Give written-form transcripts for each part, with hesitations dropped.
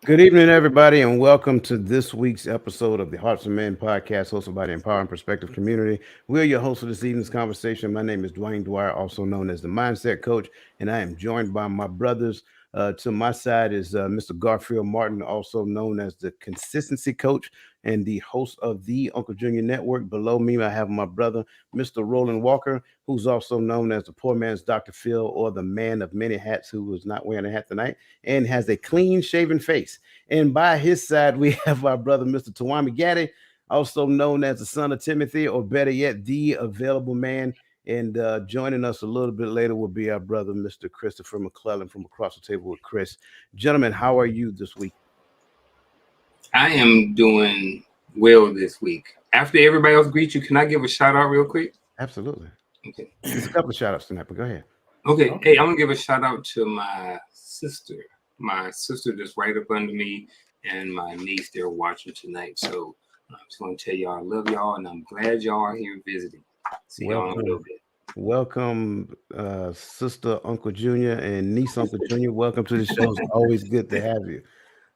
Good evening, everybody, and welcome to this week's episode of the Hearts of Men podcast, hosted by the Empowering Perspective community. We're your hosts of this evening's conversation. My name is Dwayne Dwyer, also known as the Mindset Coach, and I am joined by my brothers. To my side is Mr. Garfield Martin, also known as the Consistency Coach and the host of the Uncle Junior Network. Below me, I have my brother, Mr. Roland Walker, who's also known as the poor man's Dr. Phil, or the man of many hats, who is not wearing a hat tonight and has a clean shaven face. And by his side, we have our brother, Mr. Tawami Gaddy, also known as the son of Timothy, or better yet, the available man. And joining us a little bit later will be our brother, Mr. Christopher McClellan, from across the table with Chris. Gentlemen, how are you this week? I am doing well this week. After everybody else greets you, can I give a shout out real quick? Absolutely. Okay. There's a couple of shout outs tonight, but go ahead. Okay. Hey, I'm going to give a shout out to my sister. My sister that's right up under me and my niece, they're watching tonight. So I just want to tell y'all I love y'all and I'm glad y'all are here visiting. See y'all in a little bit. Welcome, sister Uncle Junior and niece Uncle Junior. Welcome to the show. It's always good to have you.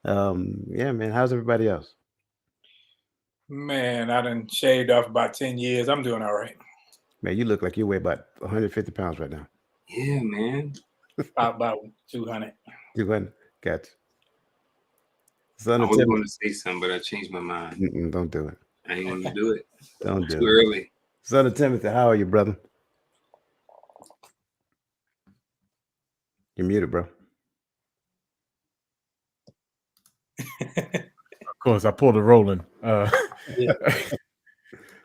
Yeah, man. How's everybody else? Man, I done shaved off about 10 years. I'm doing all right. Man, you look like you weigh about 150 pounds right now. Yeah, man. About 200. 200. Gotcha. I was going to say something, but I changed my mind. Don't do it. I ain't going to do it. Don't do it. Too early. Son of Timothy, how are you, brother? You're muted, bro. Of course, I pulled a Roland.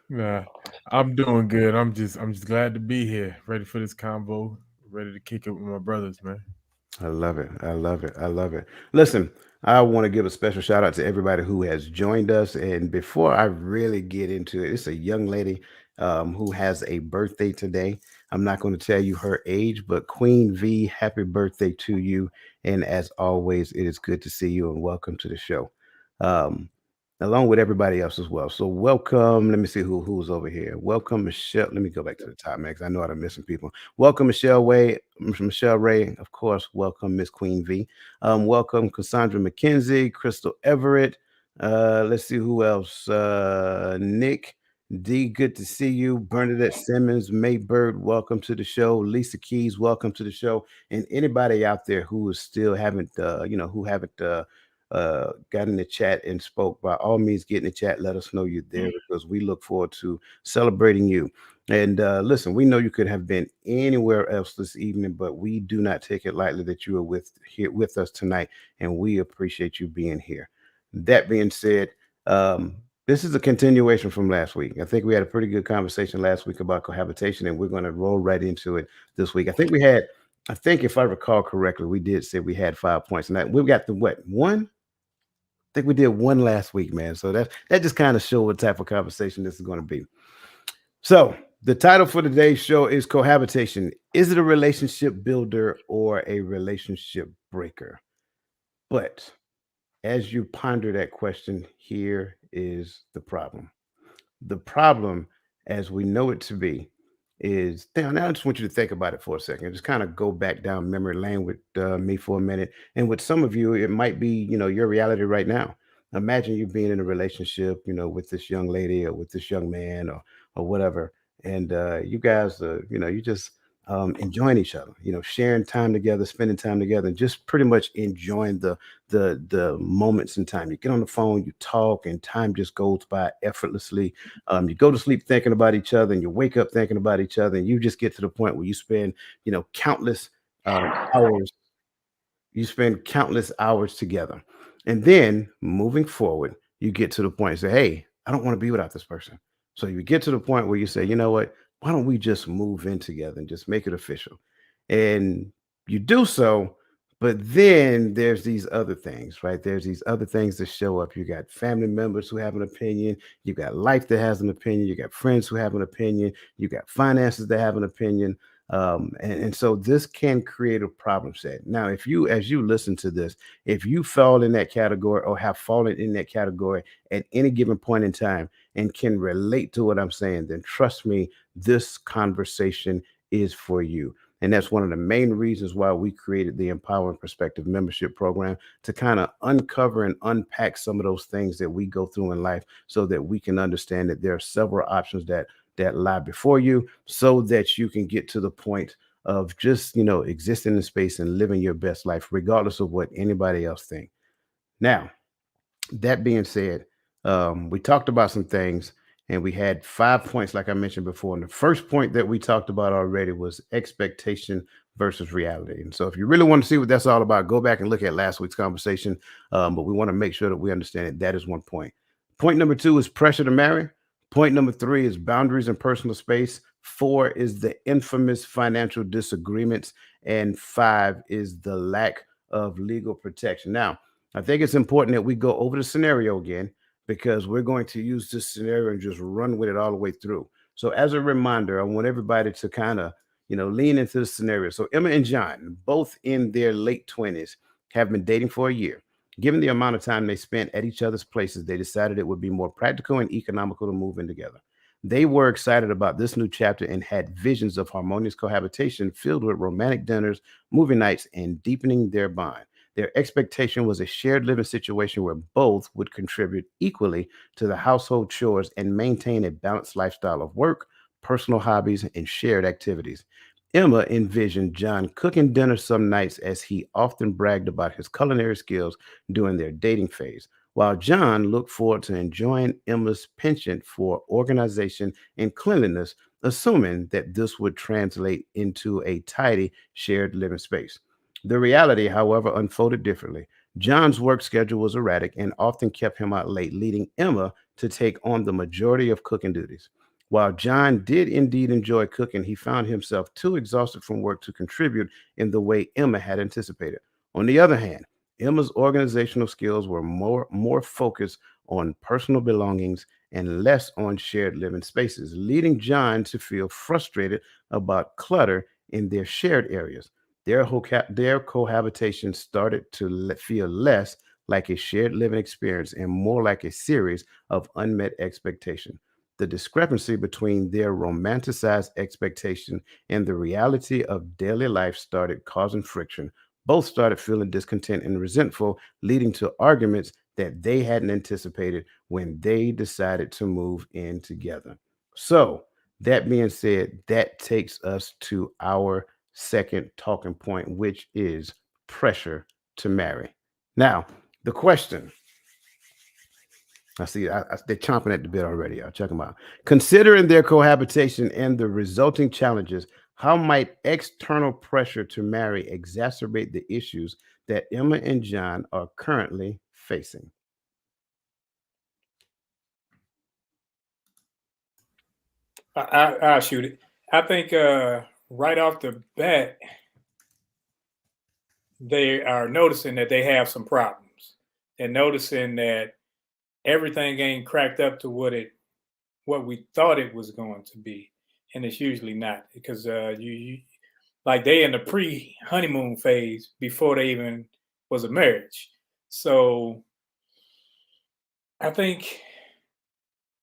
Nah, I'm doing good. I'm just glad to be here, ready for this convo, ready to kick it with my brothers, man. I love it. I love it. I love it. Listen, I want to give a special shout out to everybody who has joined us. And before I really get into it, it's a young lady who has a birthday today. I'm not going to tell you her age, but Queen V, happy birthday to you. And as always, it is good to see you and welcome to the show. Along with everybody else as well. So welcome. Let me see who's over here. Welcome, Michelle. Let me go back to the top, man, because I know I'm missing people. Welcome, Michelle Ray. Of course. Welcome, Miss Queen V. Welcome, Cassandra McKenzie, Crystal Everett. Let's see who else. Nick D, good to see you. Bernadette Simmons, May Bird, welcome to the show. Lisa Keys, welcome to the show. And anybody out there who is still haven't, who haven't got in the chat and spoke, by all means get in the chat, let us know you're there, because we look forward to celebrating you. And listen, we know you could have been anywhere else this evening, but we do not take it lightly that you are here with us tonight, and we appreciate you being here. That being said, this is a continuation from last week. I think we had a pretty good conversation last week about cohabitation, and we're going to roll right into it this week. I think if I recall correctly, we did say we had 5 points, and we've got the one. I think we did one last week, man. So that just kind of showed what type of conversation this is going to be. So the title for today's show is Cohabitation. Is it a relationship builder or a relationship breaker? But as you ponder that question, here is the problem. The problem, as we know it to be, is now I just want you to think about it for a second. Just kind of go back down memory lane with me for a minute. And with some of you, it might be, your reality right now. Imagine you being in a relationship, with this young lady or with this young man or whatever. And you guys, you just enjoying each other, sharing time together, spending time together, and just pretty much enjoying the moments in time. You get on the phone, you talk, and time just goes by effortlessly. You go to sleep thinking about each other, and you wake up thinking about each other, and you just get to the point where you spend, countless hours. You spend countless hours together, and then moving forward, you get to the point and say, "Hey, I don't want to be without this person." So you get to the point where you say, "You know what? Why don't we just move in together and just make it official?" And you do so, but then there's these other things, right? There's these other things that show up. You got family members who have an opinion, you got life that has an opinion, you got friends who have an opinion, you got finances that have an opinion. And so this can create a problem set. Now, as you listen to this, if you fall in that category or have fallen in that category at any given point in time and can relate to what I'm saying, then trust me, this conversation is for you. And that's one of the main reasons why we created the Empowering Perspective membership program, to kind of uncover and unpack some of those things that we go through in life, so that we can understand that there are several options that lie before you, so that you can get to the point of just, existing in space and living your best life regardless of what anybody else thinks. Now, that being said, we talked about some things, and we had 5 points, like I mentioned before. And the first point that we talked about already was expectation versus reality. And so, if you really want to see what that's all about, go back and look at last week's conversation. But we want to make sure that we understand it. That is one point. Point number two is pressure to marry. Point number three is boundaries and personal space. Four is the infamous financial disagreements. And five is the lack of legal protection. Now, I think it's important that we go over the scenario again, because we're going to use this scenario and just run with it all the way through. So, as a reminder, I want everybody to kind of, lean into the scenario. So, Emma and John, both in their late 20s, have been dating for a year. Given the amount of time they spent at each other's places, they decided it would be more practical and economical to move in together. They were excited about this new chapter and had visions of harmonious cohabitation filled with romantic dinners, movie nights, and deepening their bond. Their expectation was a shared living situation where both would contribute equally to the household chores and maintain a balanced lifestyle of work, personal hobbies, and shared activities. Emma envisioned John cooking dinner some nights, as he often bragged about his culinary skills during their dating phase, while John looked forward to enjoying Emma's penchant for organization and cleanliness, assuming that this would translate into a tidy shared living space. The reality, however, unfolded differently. John's work schedule was erratic and often kept him out late, leading Emma to take on the majority of cooking duties. While John did indeed enjoy cooking, he found himself too exhausted from work to contribute in the way Emma had anticipated. On the other hand, Emma's organizational skills were more focused on personal belongings and less on shared living spaces, leading John to feel frustrated about clutter in their shared areas. Their cohabitation started to feel less like a shared living experience and more like a series of unmet expectations. The discrepancy between their romanticized expectation and the reality of daily life started causing friction. Both started feeling discontent and resentful, leading to arguments that they hadn't anticipated when they decided to move in together. So, that being said, that takes us to our second talking point, which is pressure to marry. Now, the question, I see they're chomping at the bit already. Y'all check them out. Considering their cohabitation and the resulting challenges, how might external pressure to marry exacerbate the issues that Emma and John are currently facing? I'll shoot it. I think right off the bat, they are noticing that they have some problems. They're noticing that everything ain't cracked up to what we thought it was going to be, and it's usually not, because you like they in the pre-honeymoon phase before they even was a marriage. So I think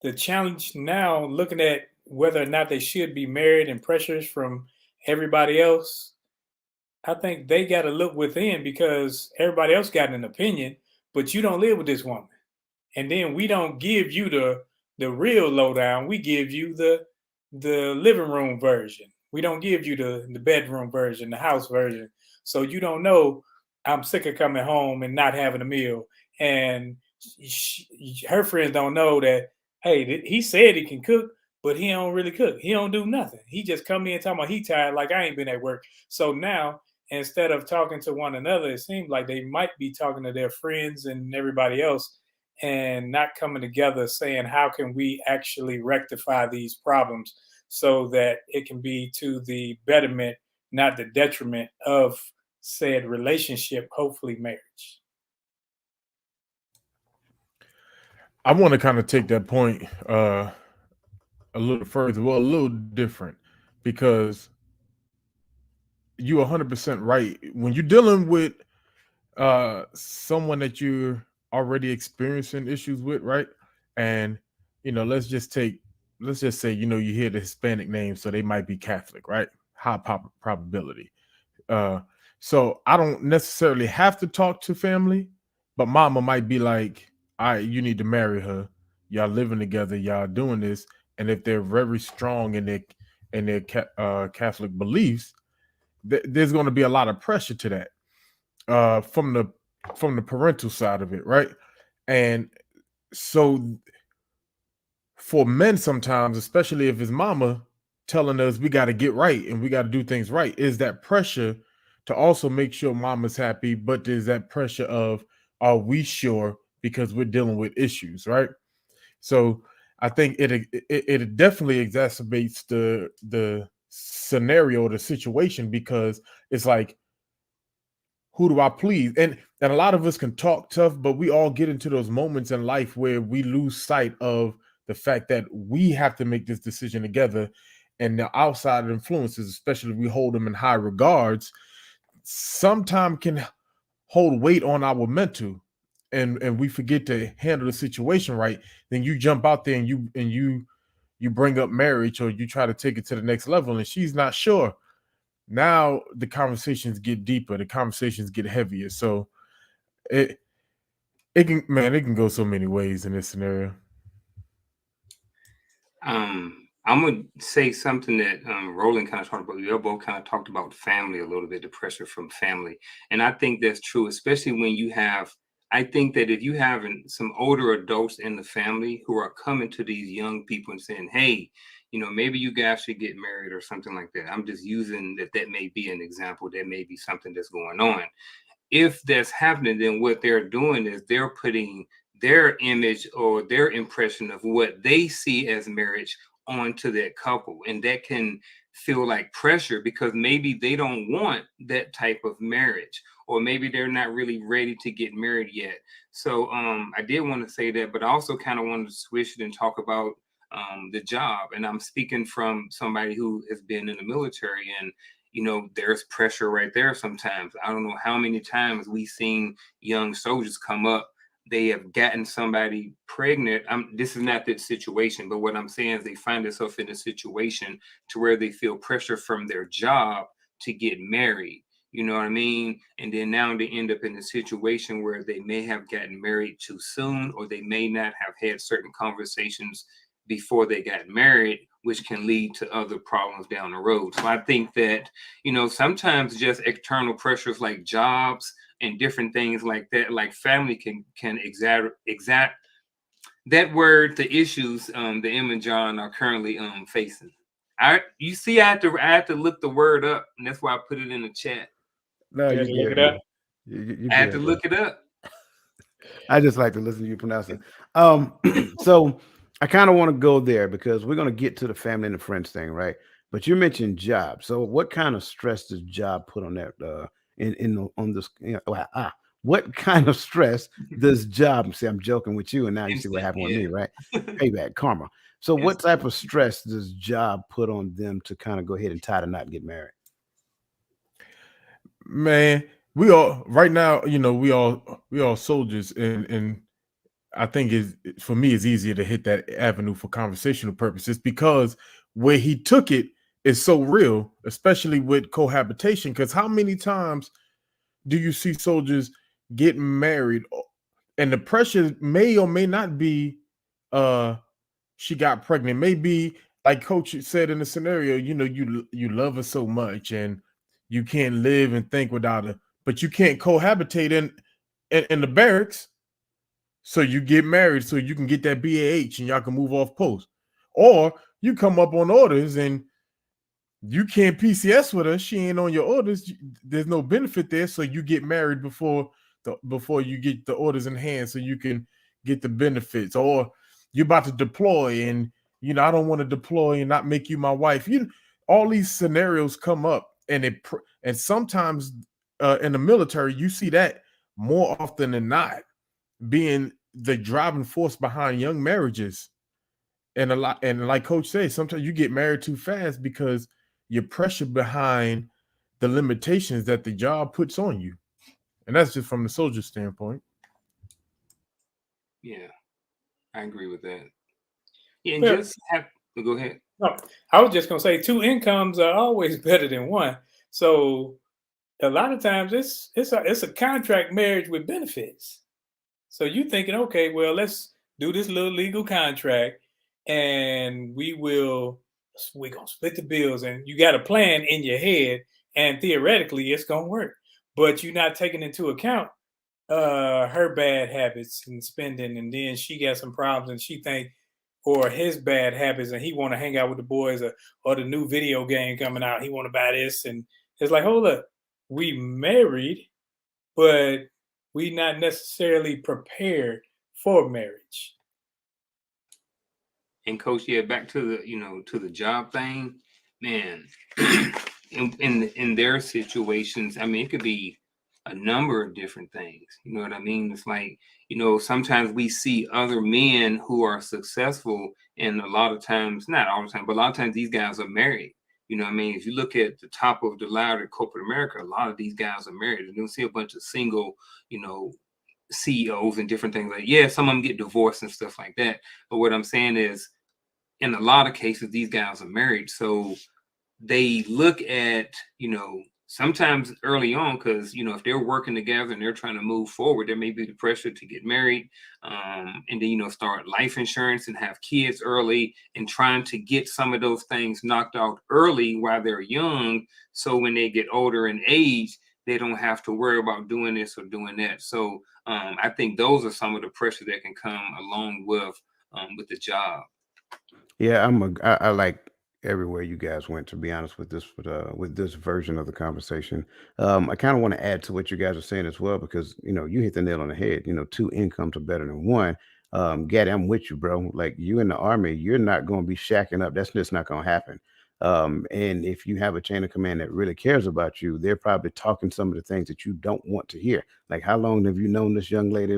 the challenge now, looking at whether or not they should be married and pressures from everybody else, I think they got to look within, because everybody else got an opinion, but you don't live with this woman. And then we don't give you the real lowdown. We give you the living room version. We don't give you the bedroom version, the house version. So you don't know. I'm sick of coming home and not having a meal, and her friends don't know that. Hey, he said he can cook, but he don't really cook. He don't do nothing. He just come in talking about he tired, like I ain't been at work. So now, instead of talking to one another, it seems like they might be talking to their friends and everybody else, and not coming together saying, how can we actually rectify these problems so that it can be to the betterment, not the detriment of said relationship, hopefully marriage. I want to kind of take that point a little further, well, a little different, because you're 100% right. When you're dealing with someone that you're already experiencing issues with, right? And let's just say, you hear the Hispanic name, so they might be Catholic, right? high probability. So I don't necessarily have to talk to family, but mama might be like, all right, you need to marry her. Y'all living together, y'all doing this. And if they're very strong in their Catholic beliefs, there's going to be a lot of pressure to that from the parental side of it, right? And so for men sometimes, especially if his mama telling us we got to get right and we got to do things right, is that pressure to also make sure mama's happy, but there's that pressure of, are we sure, because we're dealing with issues, right? So I think it definitely exacerbates the scenario, the situation, because it's like, who do I please? And a lot of us can talk tough, but we all get into those moments in life where we lose sight of the fact that we have to make this decision together. And the outside influences, especially if we hold them in high regards, sometimes can hold weight on our mental, and we forget to handle the situation right. Then you jump out there and you bring up marriage, or you try to take it to the next level, and she's not sure. Now the conversations get deeper, the conversations get heavier. So it can go so many ways in this scenario. I'm gonna say something that Roland kind of talked about. We both kind of talked about family a little bit, the pressure from family, and I think that's true, especially when you have. I think that if you have some older adults in the family who are coming to these young people and saying, "Hey, maybe you guys should get married," or something like that. I'm just using that. That may be an example. That may be something that's going on. If that's happening, then what they're doing is they're putting their image or their impression of what they see as marriage onto that couple. And that can feel like pressure because maybe they don't want that type of marriage, or maybe they're not really ready to get married yet. So I did want to say that, but I also kind of wanted to switch it and talk about the job. And I'm speaking from somebody who has been in the military, and there's pressure right there sometimes. I don't know how many times we've seen young soldiers come up. They have gotten somebody pregnant. This is not that situation, but what I'm saying is they find themselves in a situation to where they feel pressure from their job to get married. You know what I mean? And then now they end up in a situation where they may have gotten married too soon, or they may not have had certain conversations before they got married, which can lead to other problems down the road. So I think that, sometimes just external pressures like jobs and different things like that, like family can exact that word, the issues that Em and John are currently facing. I had to look the word up, and that's why I put it in the chat. No, You you had to look good, it up. man. You I had to good, bro. look it up. I just like to listen to you pronounce it. So I kind of want to go there because we're going to get to the family and the friends thing, right? But you mentioned job. So what kind of stress does job put on that? On this, what kind of stress does job? See, I'm joking with you, and now you see what Instant, happened with yeah. me, right? Payback, karma. So what Instant. type of stress does job put on them to kind of go ahead and tie the knot and get married? Man, we all right now, we all soldiers, and I think is for me it's easier to hit that avenue for conversational purposes because where he took it is so real, especially with cohabitation. Because how many times do you see soldiers get married, and the pressure may or may not be she got pregnant, maybe like coach said in the scenario, you love her so much and you can't live and think without her, but you can't cohabitate in the barracks. So you get married so you can get that BAH and y'all can move off post. Or you come up on orders and you can't PCS with her. She ain't on your orders. There's no benefit there. So you get married before you get the orders in hand so you can get the benefits. Or you're about to deploy and I don't want to deploy and not make you my wife. All these scenarios come up, and sometimes in the military you see that more often than not being the driving force behind young marriages. And like coach says, sometimes you get married too fast because you're pressured behind the limitations that the job puts on you. And that's just from the soldier standpoint. Yeah, I agree with that. Yeah, and Well, just have go ahead. No, I was just gonna say 2 incomes are always better than one. So a lot of times it's a contract marriage with benefits. So you thinking, okay, well, let's do this little legal contract, and we're gonna split the bills, and you got a plan in your head, and theoretically it's gonna work, but you're not taking into account her bad habits and spending, and then she got some problems, and she think, or his bad habits, and he want to hang out with the boys, or the new video game coming out, he want to buy this, and it's like, hold up, we married, but we not necessarily prepared for marriage. And coach, yeah, back to the job thing, man. in their situations, I mean, it could be a number of different things. You know what I mean? It's like, sometimes we see other men who are successful, and a lot of times, not all the time, but a lot of times these guys are married. You know what I mean? If you look at the top of the ladder, corporate America, a lot of these guys are married. And you'll see a bunch of single, CEOs and different things like, yeah, some of them get divorced and stuff like that. But what I'm saying is, in a lot of cases, these guys are married. So they look at, sometimes early on, because, if they're working together and they're trying to move forward, there may be the pressure to get married, and then, start life insurance and have kids early, and trying to get some of those things knocked out early while they're young. So when they get older in age, they don't have to worry about doing this or doing that. So I think those are some of the pressure that can come along with the job. Yeah, I like everywhere you guys went. To be honest with this version of the conversation, I kind of want to add to what you guys are saying as well because you hit the nail on the head. 2 incomes are better than one. Gaddy, I'm with you, bro. Like you in the army, you're not going to be shacking up. That's just not going to happen. And if you have a chain of command that really cares about you, they're probably talking some of the things that you don't want to hear. Like, how long have you known this young lady?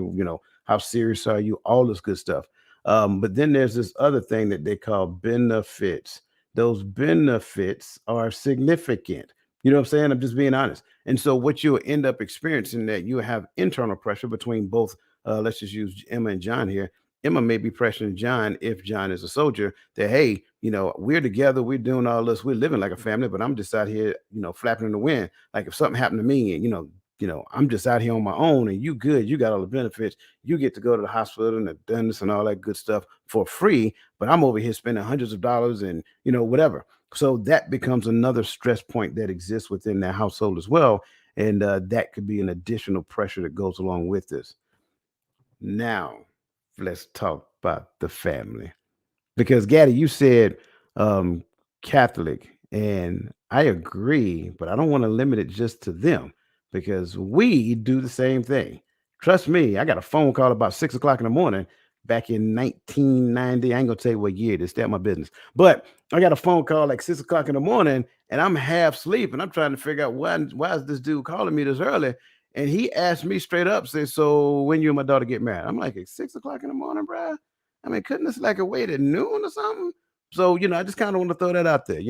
How serious are you? All this good stuff. But then there's this other thing that they call benefits. Those benefits are significant. You know what I'm saying? I'm just being honest. And so what you'll end up experiencing that you have internal pressure between both. Let's just use Emma and John here. Emma may be pressuring John if John is a soldier that, hey, we're together, we're doing all this, we're living like a family, but I'm just out here, flapping in the wind. Like if something happened to me and, I'm just out here on my own and you good, you got all the benefits. You get to go to the hospital and the dentist and all that good stuff for free, but I'm over here spending hundreds of dollars and whatever. So that becomes another stress point that exists within that household as well, and that could be an additional pressure that goes along with this. Now, let's talk about the family because Gaddy, you said um, Catholic, and I agree, but I don't want to limit it just to them because we do the same thing. Trust me, I got a phone call about 6 o'clock in the morning back in 1990. I ain't gonna tell you what year it is, stay out my business. But I got a phone call like 6 o'clock in the morning, and I'm half asleep, and I'm trying to figure out why is this dude calling me this early? And he asked me straight up, say, "So when you and my daughter get married?" I'm like, "At 6 o'clock in the morning, bruh? I mean, couldn't this like a wait at noon or something?" So, I just kind of want to throw that out there.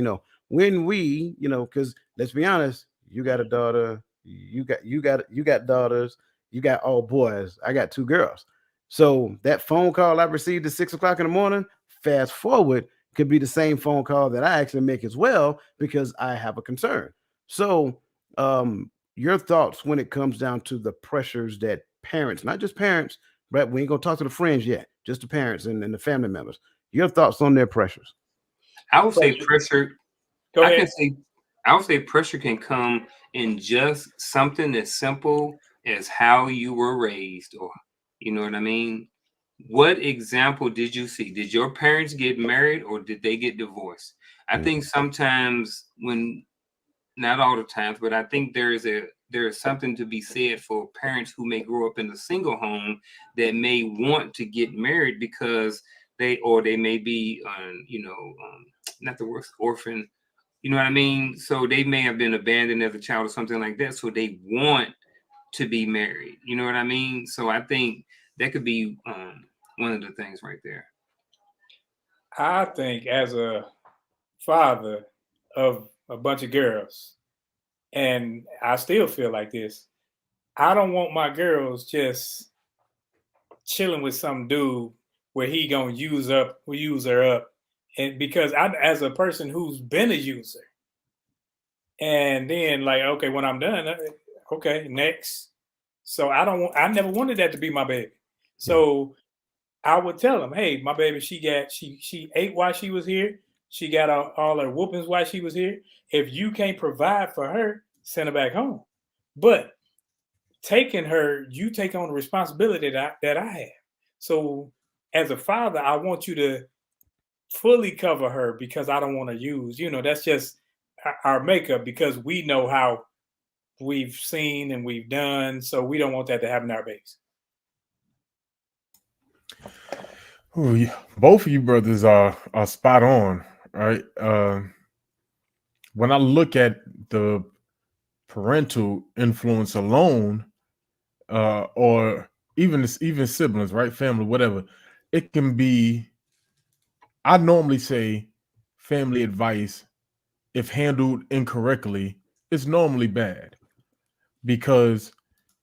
When we, because let's be honest, you got a daughter, you got daughters, you got all boys. I got two girls. So that phone call I received at 6 o'clock in the morning, fast forward, could be the same phone call that I actually make as well because I have a concern. So, your thoughts when it comes down to the pressures that parents, not just parents, right? We ain't gonna talk to the friends yet, just the parents and the family members. Your thoughts on their pressures? I would say Pressure. pressure. Go I ahead. can say I would say pressure can come in just something as simple as how you were raised, or you know what I mean? What example did you see? Did your parents get married or did they get divorced? I Mm. think sometimes when not all the times, but I think there is something to be said for parents who may grow up in a single home that may want to get married because they may be not the worst orphan, you know what I mean? So they may have been abandoned as a child or something like that. So they want to be married. You know what I mean? So I think that could be one of the things right there. I think as a father of a bunch of girls, and I still feel like this, I don't want my girls just chilling with some dude where he gonna use her up, And because I, as a person who's been a user, and then like, okay, when I'm done, okay, next. So I never wanted that to be my baby. So I would tell them, hey, my baby, she ate while she was here. She got all her whoopings while she was here. If you can't provide for her, send her back home. But taking her, you take on the responsibility that I have. So as a father, I want you to fully cover her because I don't want to use, that's just our makeup because we know how we've seen and we've done. So we don't want that to happen to our babies. Oh, yeah. Both of you brothers are spot on, right? When I look at the parental influence alone, or even siblings, right, family, whatever, it can be. I normally say family advice, if handled incorrectly, is normally bad because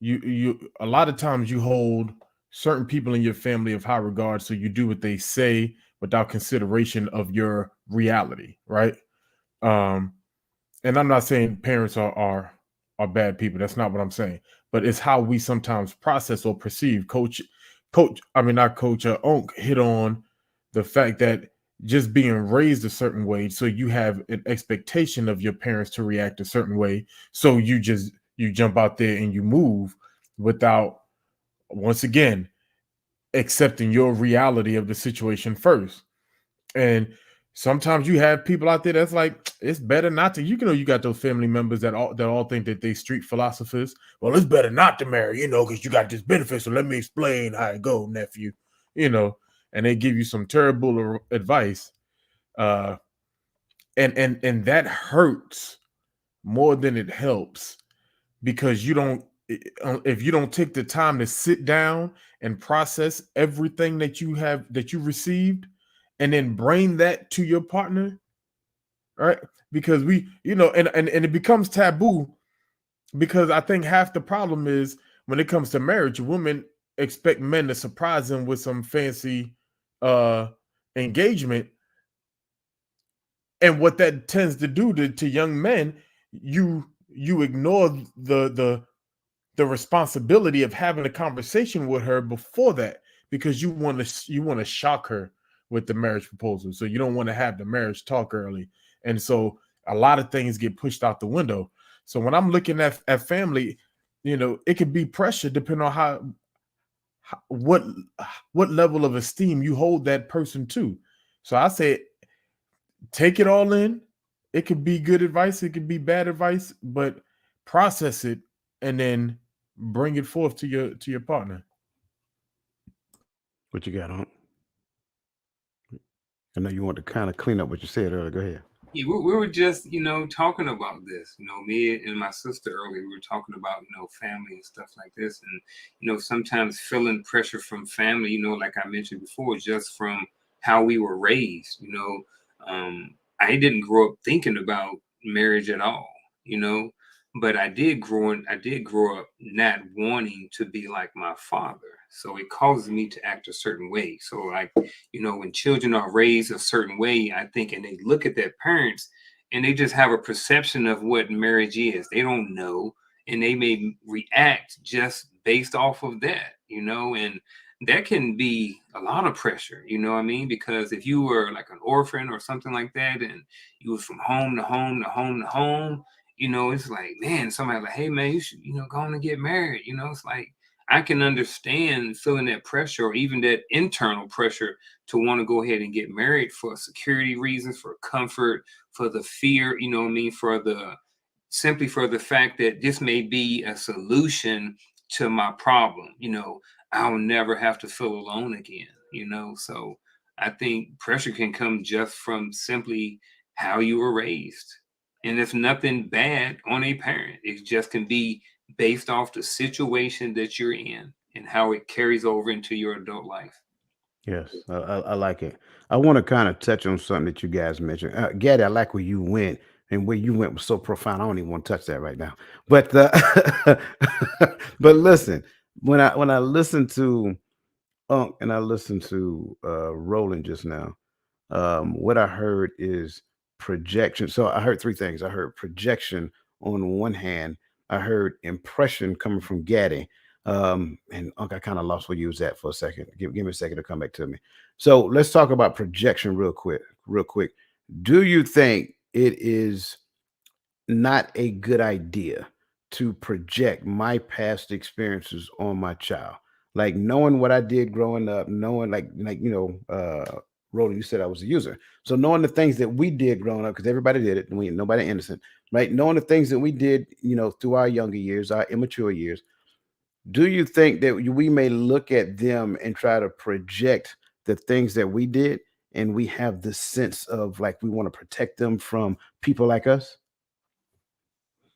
you a lot of times you hold certain people in your family of high regard, so you do what they say without consideration of your reality, right? Um, and I'm not saying parents are bad people. That's not what I'm saying. But it's how we sometimes process or perceive. I mean not Coach Onk hit on the fact that just being raised a certain way, so you have an expectation of your parents to react a certain way. So you jump out there and you move without, once again, accepting your reality of the situation first. And sometimes you have people out there that's like, it's better not to. You got those family members that all think that they street philosophers. Well, it's better not to marry, because you got this benefit. So let me explain how it go, nephew. And they give you some terrible advice. And that hurts more than it helps because if you don't take the time to sit down and process everything that you received and then bring that to your partner, right? Because and it becomes taboo because I think half the problem is when it comes to marriage, women expect men to surprise them with some fancy engagement. And what that tends to do to young men, you ignore the responsibility of having a conversation with her before that because you want to shock her with the marriage proposal. So you don't want to have the marriage talk early. And so a lot of things get pushed out the window. So when I'm looking at family, it could be pressure depending on what level of esteem you hold that person to. So I say take it all in. It could be good advice, it could be bad advice, but process it and then bring it forth to your partner. What you got on? I know you want to kind of clean up what you said earlier. Go ahead. Yeah, we were just, talking about this. Me and my sister earlier, we were talking about, family and stuff like this. And, sometimes feeling pressure from family, like I mentioned before, just from how we were raised. I didn't grow up thinking about marriage at all, but I did grow up not wanting to be like my father. So it causes me to act a certain way. So like, when children are raised a certain way, I think, and they look at their parents and they just have a perception of what marriage is. They don't know, and they may react just based off of that, and that can be a lot of pressure, what I mean? Because if you were like an orphan or something like that, and you was from home to home to home to home, it's like, man, somebody like, hey man, you should, go on and get married. It's like, I can understand feeling that pressure or even that internal pressure to want to go ahead and get married for security reasons, for comfort, for the fear, what I mean, simply for the fact that this may be a solution to my problem. I'll never have to feel alone again, So I think pressure can come just from simply how you were raised. And it's nothing bad on a parent. It just can be based off the situation that you're in and how it carries over into your adult life. Yes, I like it. I want to kind of touch on something that you guys mentioned. Gaddy, I like where you went, and where you went was so profound. I don't even want to touch that right now. But but listen, when I listen to Unk and I listen to Roland just now, What I heard is projection. So I heard three things. I heard projection on one hand. I heard impression coming from Gaddy. And Unc, I kind of lost where you was at for a second. Give me a second to come back to me. So let's talk about projection real quick. Real quick. Do you think it is not a good idea to project my past experiences on my child? Like knowing what I did growing up, knowing Roland, you said I was a user. So knowing the things that we did growing up, because everybody did it, and we nobody innocent, right? Knowing the things that we did, through our younger years, our immature years, do you think that we may look at them and try to project the things that we did, and we have this sense of like we want to protect them from people like us?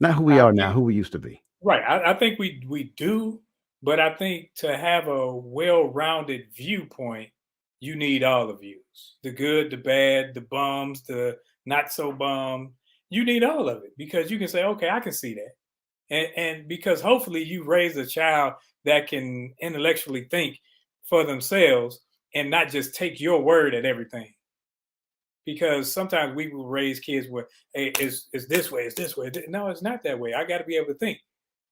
Not who we I are now, think who we used to be. right. I think we do, but I think to have a well-rounded viewpoint, you need all the views, the good, the bad, the bums, the not so bum. You need all of it because you can say, okay, I can see that. And because hopefully you raise a child that can intellectually think for themselves and not just take your word at everything. Because sometimes we will raise kids with, hey, it's this way, it's this way. No, it's not that way. I got to be able to think.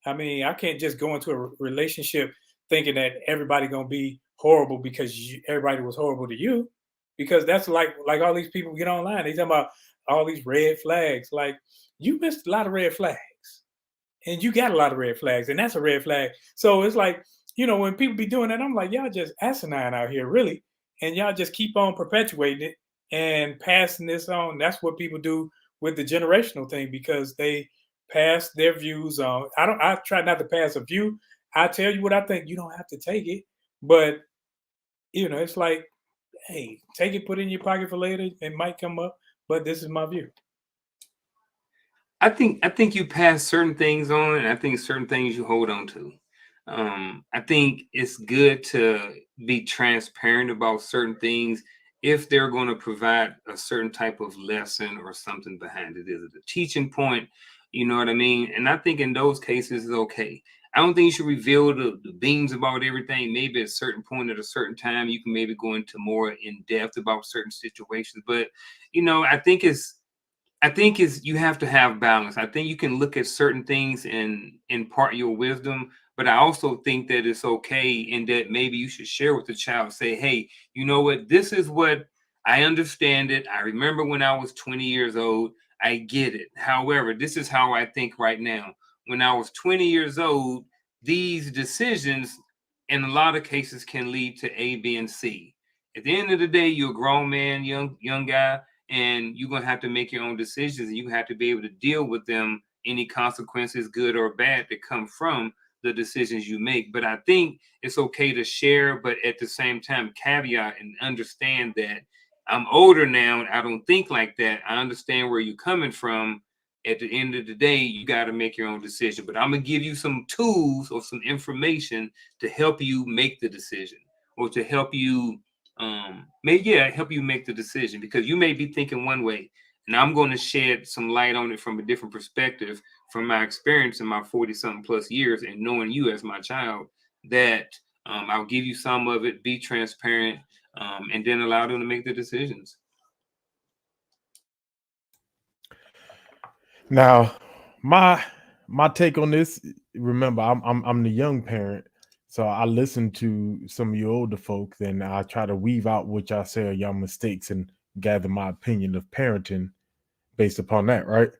I mean, I can't just go into a relationship thinking that everybody gonna be horrible because everybody was horrible to you, because that's like all these people get online. They talking about all these red flags. Like you missed a lot of red flags, and you got a lot of red flags, and that's a red flag. So it's like, when people be doing that, I'm like, y'all just asinine out here, really, and y'all just keep on perpetuating it and passing this on. That's what people do with the generational thing because they pass their views on. I try not to pass a view. I tell you what I think. You don't have to take it, but it's like, hey, take it, put it in your pocket for later. It might come up, but this is my view. I think you pass certain things on, and I think certain things you hold on to. I think it's good to be transparent about certain things if they're going to provide a certain type of lesson or something behind it. Is it a teaching point? You know what I mean? And I think in those cases it's okay. I don't think you should reveal the beans about everything. Maybe at a certain point at a certain time, you can maybe go into more in depth about certain situations. But I think you have to have balance. I think you can look at certain things and impart your wisdom, but I also think that it's okay and that maybe you should share with the child, say, hey, you know what, this is what I understand it. I remember when I was 20 years old. I get it. However, this is how I think right now. When I was 20 years old, these decisions in a lot of cases can lead to A, B, and C. At the end of the day, you're a grown man, young guy, and you're gonna have to make your own decisions, and you have to be able to deal with them, any consequences, good or bad, that come from the decisions you make. But I think it's okay to share, but at the same time, caveat and understand that I'm older now and I don't think like that. I understand where you're coming from. At the end of the day, you got to make your own decision. But I'm gonna give you some tools or some information to help you make the decision, or to help you help you make the decision, because you may be thinking one way, and I'm going to shed some light on it from a different perspective, from my experience in my 40 something plus years and knowing you as my child, that I'll give you some of it, be transparent, and then allow them to make the decisions. Now, my my take on this. Remember, I'm the young parent, so I listen to some of you older folk. Then I try to weave out what y'all say are y'all mistakes and gather my opinion of parenting based upon that, right?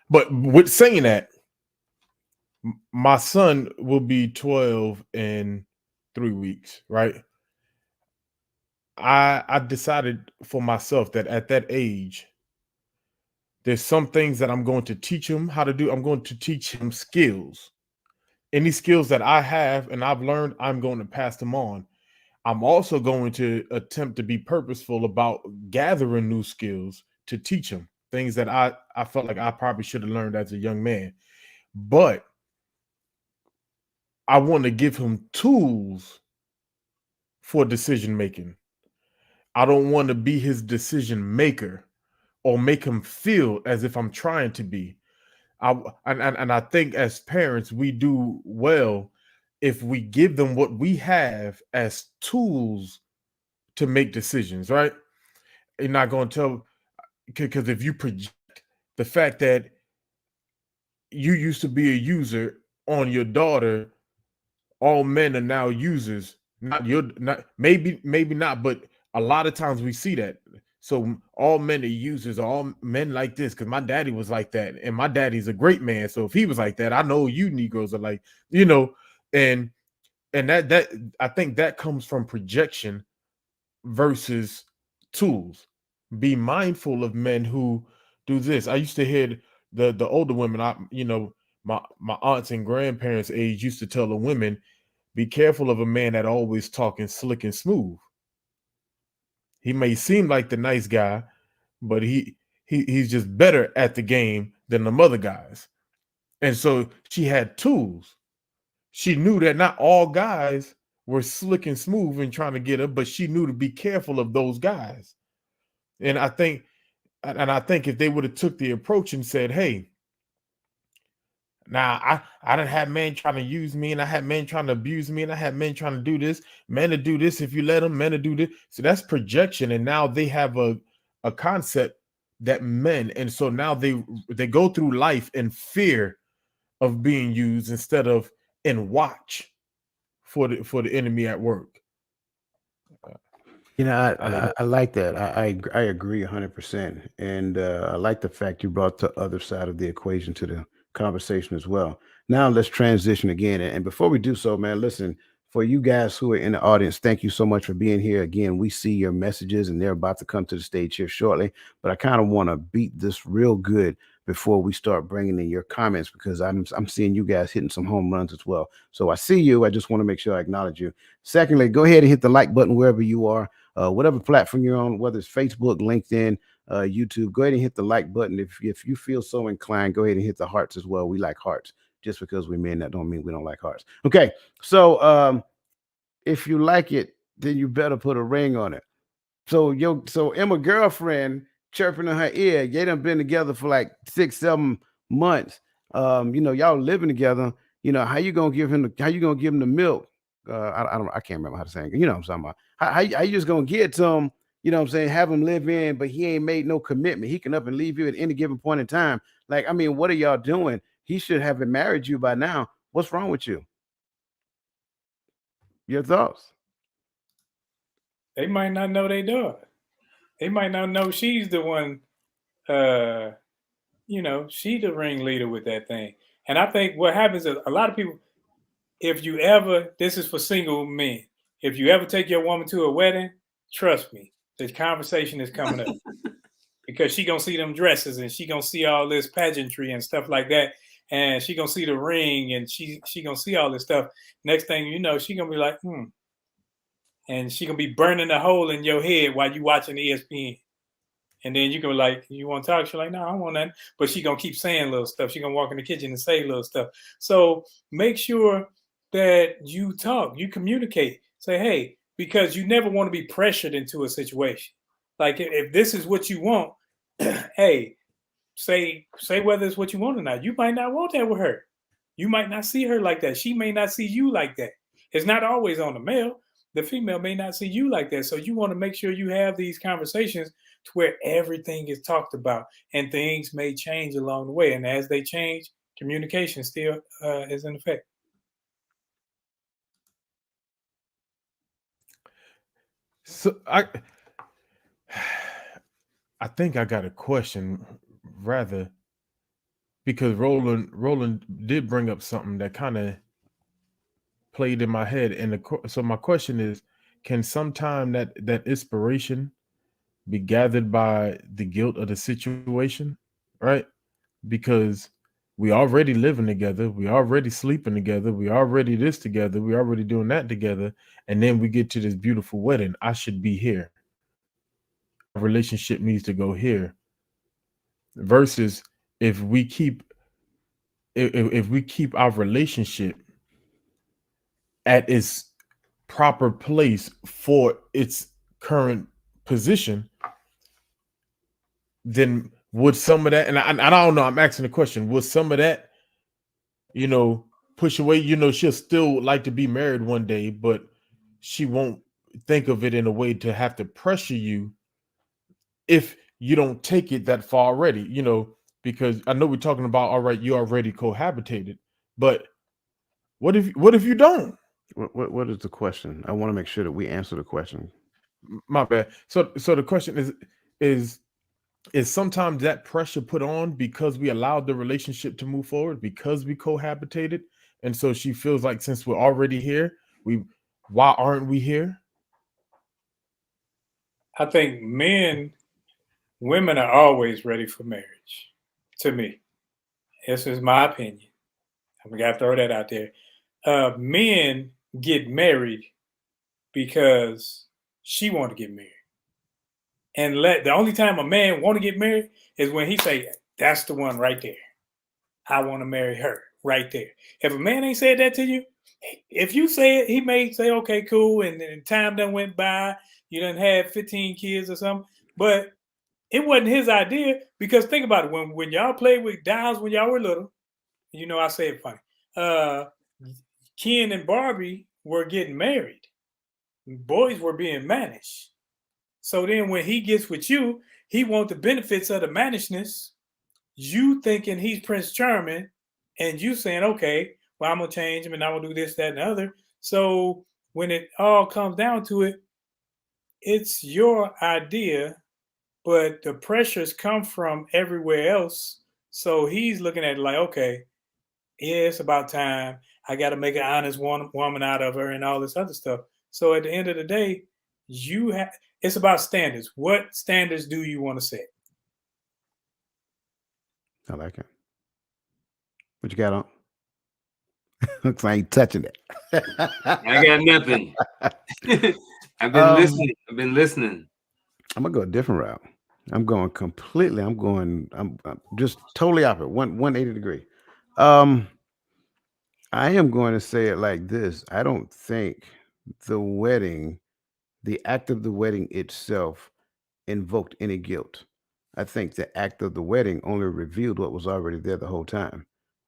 But with saying that, my son will be 12 in 3 weeks, right? I decided for myself that at that age, there's some things that I'm going to teach him how to do. I'm going to teach him skills. Any skills that I have and I've learned, I'm going to pass them on. I'm also going to attempt to be purposeful about gathering new skills to teach him things that I felt like I probably should have learned as a young man. But I want to give him tools for decision making. I don't want to be his decision maker or make him feel as if I'm trying to be. And I think as parents, we do well if we give them what we have as tools to make decisions, right? you're not going to tell, because if you project the fact that you used to be a user on your daughter, all men are now users. Not maybe not, but a lot of times we see that. So all men are users, all men like this, because my daddy was like that, and my daddy's a great man. So if he was like that, I know you Negroes are like, and that I think that comes from projection versus tools. Be mindful of men who do this. I used to hear the older women, my aunts and grandparents' age used to tell the women, be careful of a man that always talking slick and smooth. He may seem like the nice guy, but he's just better at the game than the other guys. And so she had tools. She knew that not all guys were slick and smooth and trying to get her, but she knew to be careful of those guys. And I think if they would have took the approach and said, hey, now I done had men trying to use me, and I had men trying to abuse me, and I had men trying to do this, men to do this if you let them, men to do this. So that's projection. And now they have a concept that men, and so now they go through life in fear of being used instead of in watch for the enemy at work. I like that. I agree 100%, and I like the fact you brought the other side of the equation to the conversation as well. Now let's transition again, and before we do so, man, listen, for you guys who are in the audience, thank you so much for being here. Again, we see your messages, and they're about to come to the stage here shortly. But I kind of want to beat this real good before we start bringing in your comments, because I'm seeing you guys hitting some home runs as well. So I see you. I just want to make sure I acknowledge you. Secondly, go ahead and hit the like button wherever you are. Whatever platform you're on, whether it's Facebook, LinkedIn, YouTube, go ahead and hit the like button. If you feel so inclined, go ahead and hit the hearts as well. We like hearts. Just because we men, that don't mean we don't like hearts. Okay, so if you like it, then you better put a ring on it. So Emma girlfriend chirping in her ear. They done been together for like 6-7 months. Y'all living together. How you gonna give him the milk? I can't remember how to say it. You know what I'm talking about. How you just gonna get to him? You know what I'm saying? Have him live in, but he ain't made no commitment. He can up and leave you at any given point in time. Like, I mean, what are y'all doing? He should have married you by now. What's wrong with you? Your thoughts? They might not know they daughter. They might not know she's the one, she the ringleader with that thing. And I think what happens is a lot of people, this is for single men, if you ever take your woman to a wedding, trust me, the conversation is coming up. Because she gonna see them dresses, and she gonna see all this pageantry and stuff like that. And she gonna see the ring, and she gonna see all this stuff. Next thing you know, she gonna be like, and she gonna be burning a hole in your head while you watching ESPN. And then you go like, you want to talk? She's like, no, I don't want that. But she gonna keep saying little stuff. She gonna walk in the kitchen and say little stuff. So make sure that you talk, you communicate. Say, hey, because you never want to be pressured into a situation. Like if this is what you want, hey, say whether it's what you want or not. You might not want that with her. You might not see her like that. She may not see you like that. It's not always on the male. The female may not see you like that. So you want to make sure you have these conversations to where everything is talked about, and things may change along the way. And as they change, communication still is in effect. So I think I got a question, rather, because Roland did bring up something that kind of played in my head, and so my question is, can sometime that inspiration be gathered by the guilt of the situation, right? Because we already living together, we already sleeping together, we already this together, we already doing that together, and then we get to this beautiful wedding. I should be here. Our relationship needs to go here. Versus if we keep our relationship at its proper place for its current position, then would some of that, and I don't know, I'm asking the question, would some of that, push away? She'll still like to be married one day, but she won't think of it in a way to have to pressure you if you don't take it that far already, you know, because I know we're talking about, all right, you already cohabitated, but what if you don't? What is the question? I want to make sure that we answer the question. My bad. So the question is sometimes that pressure put on because we allowed the relationship to move forward, because we cohabitated, and so she feels like since we're already here, why aren't we here? I think women are always ready for marriage. To me, this is my opinion. I'm gonna throw that out there. Men get married because she want to get married, and the only time a man want to get married is when he say, "That's the one right there. I want to marry her right there." If a man ain't said that to you, if you say it, he may say, "Okay, cool," and time done went by. You done had 15 kids or something, but it wasn't his idea. Because think about it, when y'all played with dolls when y'all were little, you know I say it funny. Ken and Barbie were getting married. Boys were being managed. So then when he gets with you, he wants the benefits of the managedness. You thinking he's Prince Charming, and you saying, okay, well, I'm gonna change him and I'm gonna do this, that, and the other. So when it all comes down to it, it's your idea, but the pressures come from everywhere else. So he's looking at it like, okay, yeah, it's about time. I got to make an honest woman out of her and all this other stuff. So at the end of the day, it's about standards. What standards do you want to set? I like it. What you got on? Looks like I ain't touching it. I got nothing. I've been listening. I've been listening. I'm gonna go a different route. I'm just totally opposite. 180 degree. I am going to say it like this. I don't think the act of the wedding itself invoked any guilt. I think the act of the wedding only revealed what was already there the whole time.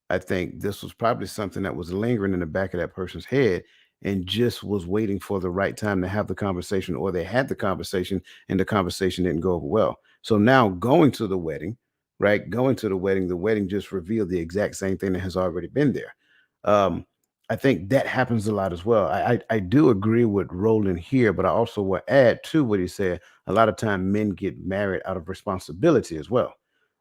I think this was probably something that was lingering in the back of that person's head and just was waiting for the right time to have the conversation, or they had the conversation and the conversation didn't go over well. So now going to the wedding, right? Going to the wedding just revealed the exact same thing that has already been there. Um, I think that happens a lot as well. I do agree with Roland here, but I also will add to what he said. A lot of time men get married out of responsibility as well,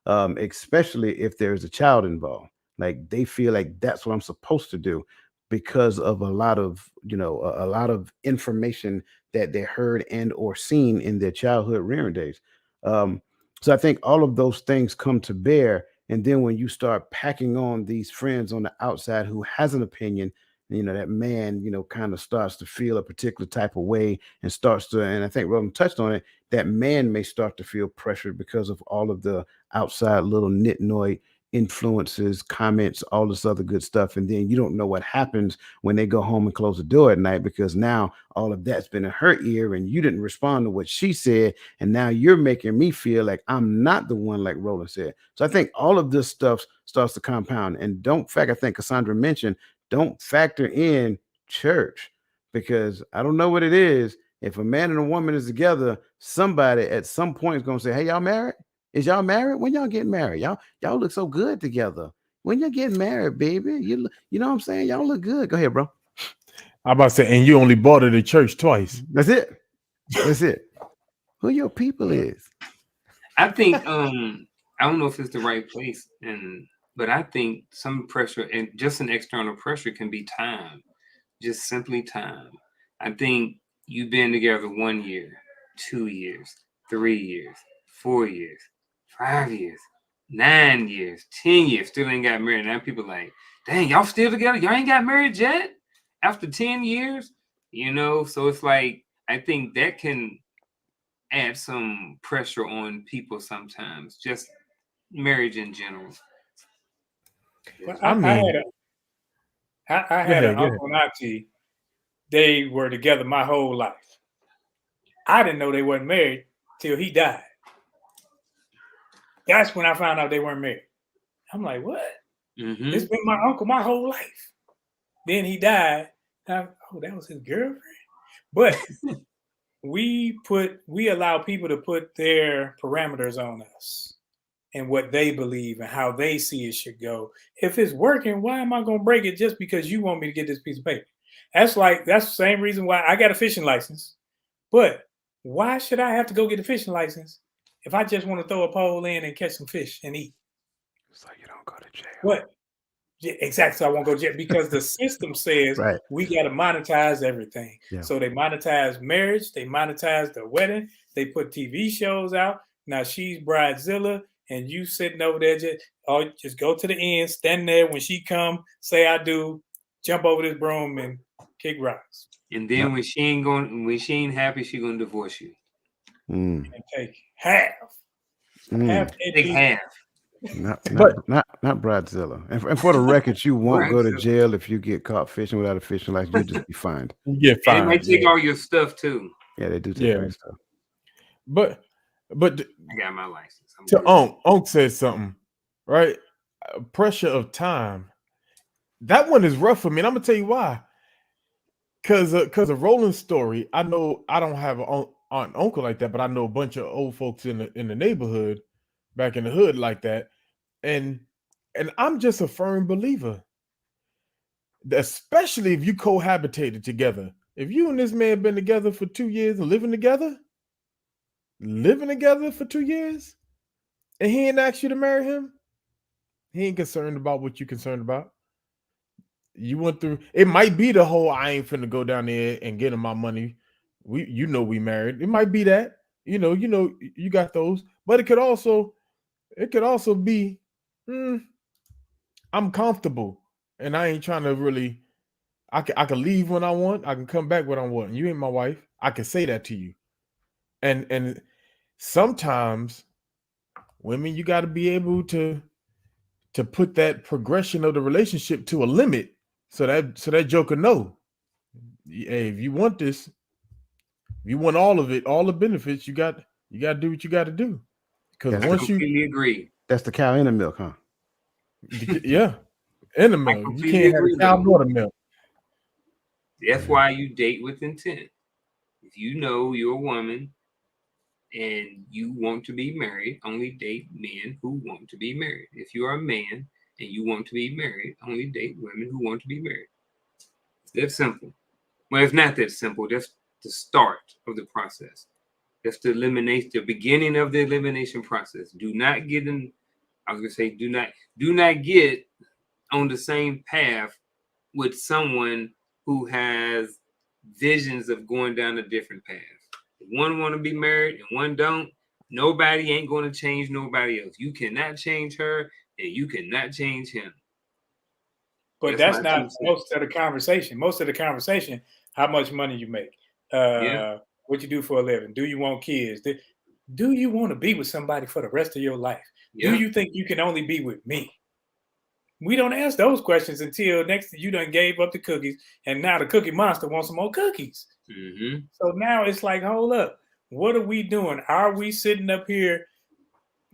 especially if there's a child involved. Like they feel like that's what I'm supposed to do because of a lot of a lot of information that they heard and or seen in their childhood rearing days. Um, so I think all of those things come to bear, and then when you start packing on these friends on the outside who has an opinion, that man kind of starts to feel a particular type of way and and I think Roland touched on it, that man may start to feel pressured because of all of the outside little nitnoid influences, comments, all this other good stuff. And then you don't know what happens when they go home and close the door at night, because now all of that's been in her ear and you didn't respond to what she said. And now you're making me feel like I'm not the one, like Roland said. So I think all of this stuff starts to compound. And I think Cassandra mentioned, don't factor in church, because I don't know what it is. If a man and a woman is together, somebody at some point is going to say, hey, y'all married? Is y'all married? When y'all getting married? Y'all look so good together. When you're getting married, baby, you know what I'm saying? Y'all look good. Go ahead, bro. I'm about to say, and you only bought it at church twice. That's it. That's it. Who your people is? I think I don't know if it's the right place, but I think some pressure and just an external pressure can be time, just simply time. I think you've been together 1 year, 2 years, 3 years, 4 years, 5 years, 9 years, 10 years, still ain't got married. Now people like, dang, y'all still together? Y'all ain't got married yet? After 10 years? So it's like, I think that can add some pressure on people sometimes, just marriage in general. Well, I mean, I had an uncle and auntie. They were together my whole life. I didn't know they weren't married till he died. That's when I found out they weren't married. I'm like, what? Mm-hmm. It's been my uncle my whole life. Then he died. Oh, that was his girlfriend. But we allow people to put their parameters on us and what they believe and how they see it should go. If it's working, why am I going to break it just because you want me to get this piece of paper? That's the same reason why I got a fishing license. But why should I have to go get a fishing license if I just want to throw a pole in and catch some fish and eat? So you don't go to jail. What? Yeah, exactly. So I won't go to jail because the system says Right. we got to monetize everything. Yeah. So they monetize marriage, they monetize the wedding, they put TV shows out. Now she's Bridezilla, and you sitting over there just go to the end, stand there when she come, say I do, jump over this broom and kick rocks. And then when she ain't happy, she gonna divorce you. And take half. Take half. Not Bridezilla. And for the record, you won't go to jail if you get caught fishing without a fishing license. You'll just be fined. You get fined. They might take all your stuff too. Yeah, they do take all your stuff. But I got my license. Onk said something, right? Pressure of time. That one is rough for me. And I'm gonna tell you why. Cause a Roland story. I know I don't have an aunt and uncle like that, but I know a bunch of old folks in the neighborhood, back in the hood like that, and I'm just a firm believer, especially if you cohabitated together. If you and this man been together for 2 years and living together for 2 years, and he ain't asked you to marry him, he ain't concerned about what you concerned about. You went through, it might be the whole I ain't finna go down there and get him my money. We married. It might be that. You got those, but it could also be I'm comfortable and I ain't trying to really, I can leave when I want, I can come back when I want. You ain't my wife. I can say that to you. And sometimes women, you got to be able to put that progression of the relationship to a limit. So that joker know, hey, if you want this, if you want all of it, all the benefits, you got to do what you got to do. Because once you agree, that's the cow in the milk, huh? Yeah, in the milk. You can't have a cow nor the milk. That's why you date with intent. If you know you're a woman and you want to be married, only date men who want to be married. If you are a man and you want to be married, only date women who want to be married. It's that simple. Well, it's not that simple. That's the start of the process. That's the beginning of the elimination process. Do not get in. I was gonna say, do not get on the same path with someone who has visions of going down a different path. If one want to be married and one don't, nobody ain't going to change nobody else. You cannot change her and you cannot change him. But that's not most of the conversation. Most of the conversation, how much money you make, what you do for a living, do you want kids, do you want to be with somebody for the rest of your life? Do you think you can only be with me? We don't ask those questions until next you done gave up the cookies, and now the cookie monster wants some more cookies. Mm-hmm. So now it's like, hold up, what are we doing? Are we sitting up here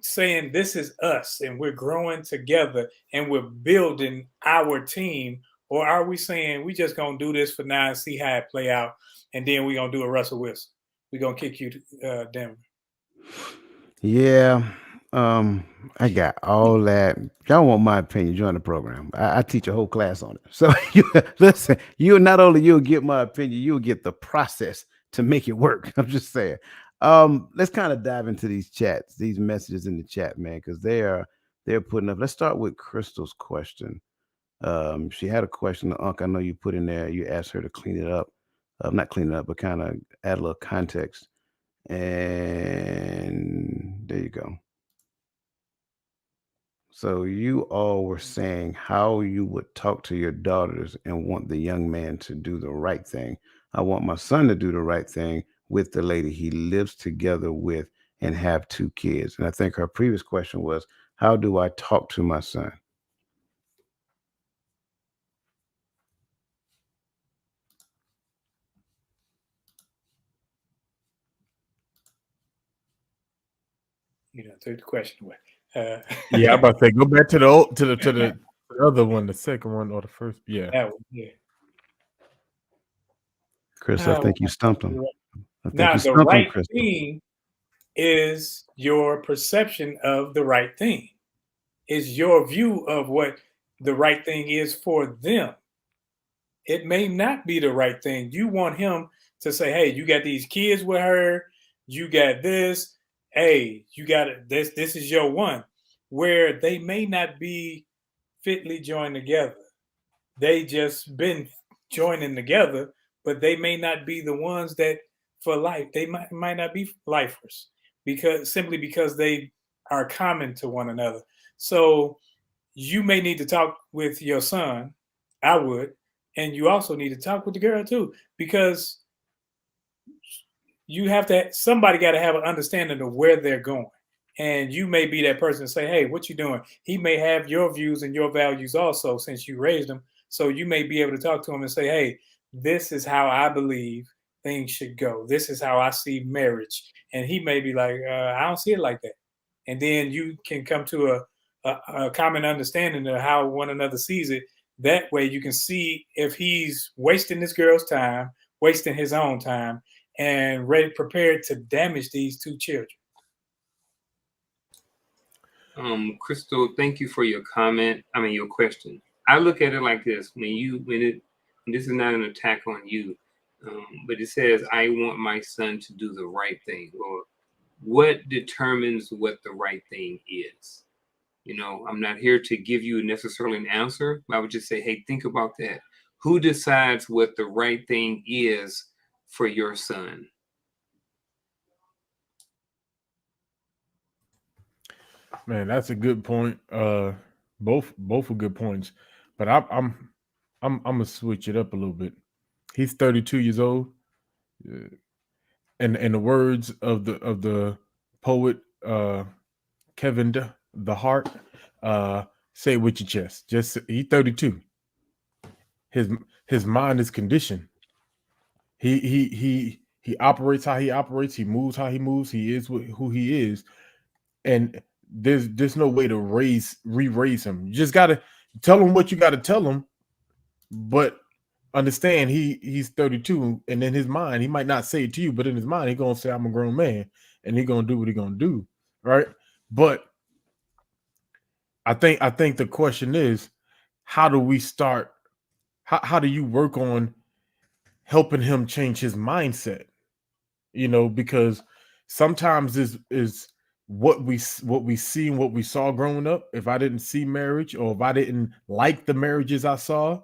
saying this is us and we're growing together and we're building our team, or are we saying we just gonna do this for now and see how it play out, and then we're gonna do a Russell Wilson, we're gonna kick you to Denver? Yeah. I got all that. Y'all want my opinion, join the program. I teach a whole class on it. So listen, you'll get my opinion, you'll get the process to make it work. I'm just saying. Let's kind of dive into these chats, these messages in the chat, man, because they're putting up. Let's start with Crystal's question. She had a question, Unc, I know you put in there, you asked her to clean it up. Not clean it up, but kind of add a little context. And there you go. So you all were saying how you would talk to your daughters and want the young man to do the right thing. I want my son to do the right thing with the lady he lives together with and have 2 kids. And I think her previous question was, how do I talk to my son? Take the question away. Yeah, I'm about to say, go back to the other one, the second one or the first. Yeah. That one, yeah. Chris, I think you stumped him. I think Now, you the stumped them, right Crystal. thing is your perception of the right thing. Is your view of what the right thing is for them. It may not be the right thing. You want him to say, "Hey, you got these kids with her. You got this. Hey, you got it. This is your one." Where they may not be fitly joined together. They just been joining together, but they may not be the ones that for life. They might not be lifers because simply because they are common to one another. So you may need to talk with your son. I would, and you also need to talk with the girl too, because you have to. Somebody got to have an understanding of where they're going, and you may be that person to say, "Hey, what you doing?" He may have your views and your values also, since you raised him. So you may be able to talk to him and say, "Hey, this is how I believe things should go. This is how I see marriage," and he may be like, "I don't see it like that." And then you can come to a common understanding of how one another sees it. That way, you can see if he's wasting this girl's time, wasting his own time, and ready prepared to damage these two children. Crystal, thank you for your comment. I mean, your question. I look at it like this: when this is not an attack on you, but it says, "I want my son to do the right thing." Or what determines what the right thing is? I'm not here to give you necessarily an answer, but I would just say, hey, think about that. Who decides what the right thing is for your son? Man, that's a good point. Both are good points, but I'm gonna switch it up a little bit. He's 32 years old, and in the words of the poet Kevin the Heart, say it with your chest. Just he's 32. His mind is conditioned. He operates how he operates. He moves how he moves. He is who he is, and there's no way to re-raise him. You just gotta tell him what you gotta tell him, but understand he's 32, and in his mind, he might not say it to you, but in his mind, he's gonna say, I'm a grown man, and he's gonna do what he's gonna do, right? But I think the question is, how do we start? How do you work on helping him change his mindset? Because sometimes is what we see and what we saw growing up. If I didn't see marriage, or if I didn't like the marriages I saw,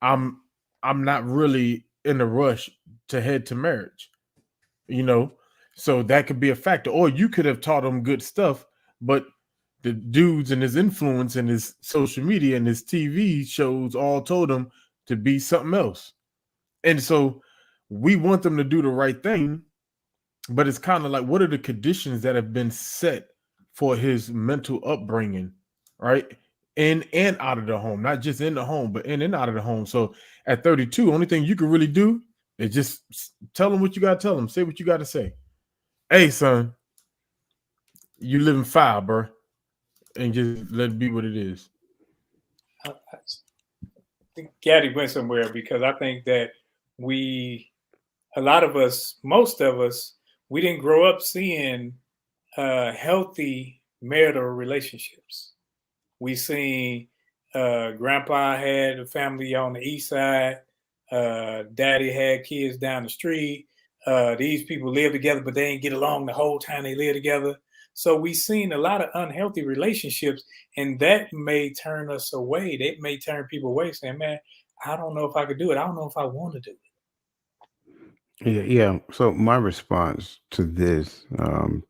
I'm I'm not really in a rush to head to marriage. you know so that could be a factor. Or you could have taught him good stuff, but the dudes and his influence and his social media and his TV shows all told him to be something else. And so we want them to do the right thing, but it's kind of like, what are the conditions that have been set for his mental upbringing, right? In and out of the home, not just in the home, but in and out of the home. So at 32, only thing you can really do is just tell him what you got to tell him. Say what you got to say. Hey, son, you living foul, bro, and just let it be what it is. I think Gaddy went somewhere, because I think that a lot of us, most of us, we didn't grow up seeing healthy marital relationships. We seen grandpa had a family on the east side, daddy had kids down the street. These people live together, but they didn't get along the whole time they lived together. So we seen a lot of unhealthy relationships, and that may turn us away. That may turn people away, saying, "Man, I don't know if I could do it. I don't know if I want to do it." Yeah. So my response to this,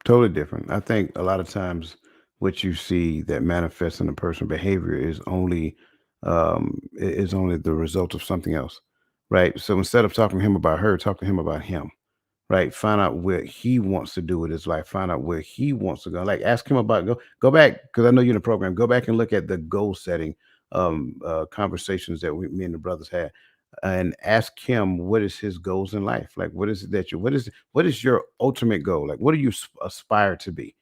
totally different. I think a lot of times what you see that manifests in a person's behavior is only the result of something else, right? So instead of talking to him about her, talk to him about him, right? Find out what he wants to do with his life. Find out where he wants to go. Like, ask him about, go back, because I know you're in the program. Go back and look at the goal setting conversations that me and the brothers had, and ask him what is his goals in life. Like, what is it that what is your ultimate goal? Like, what do you aspire to be?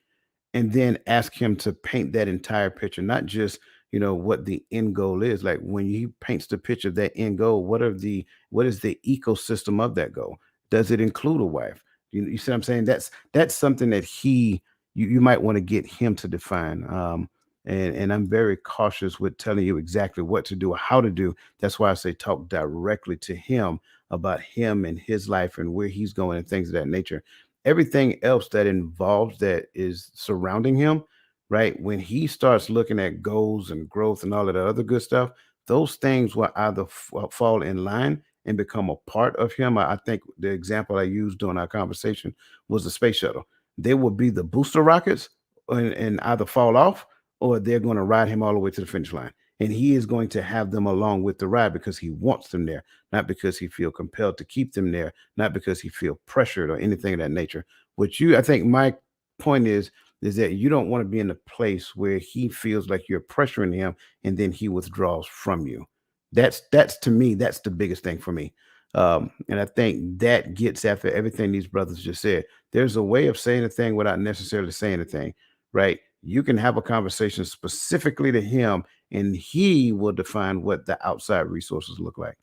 And then ask him to paint that entire picture, not just what the end goal is. Like, when he paints the picture of that end goal, what is the ecosystem of that goal? Does it include a wife? You see what I'm saying? That's something that you might want to get him to define. And I'm very cautious with telling you exactly what to do or how to do. That's why I say talk directly to him about him and his life and where he's going and things of that nature. Everything else that involves that is surrounding him, right? When he starts looking at goals and growth and all of the other good stuff, those things will either fall in line and become a part of him. I think the example I used during our conversation was the space shuttle. They will be the booster rockets and either fall off or they're going to ride him all the way to the finish line. And he is going to have them along with the ride because he wants them there, not because he feel compelled to keep them there, not because he feel pressured or anything of that nature. I think my point is that you don't want to be in a place where he feels like you're pressuring him and then he withdraws from you. That's to me, that's the biggest thing for me. And I think that gets after everything these brothers just said. There's a way of saying a thing without necessarily saying a thing, right? You can have a conversation specifically to him, and he will define what the outside resources look like.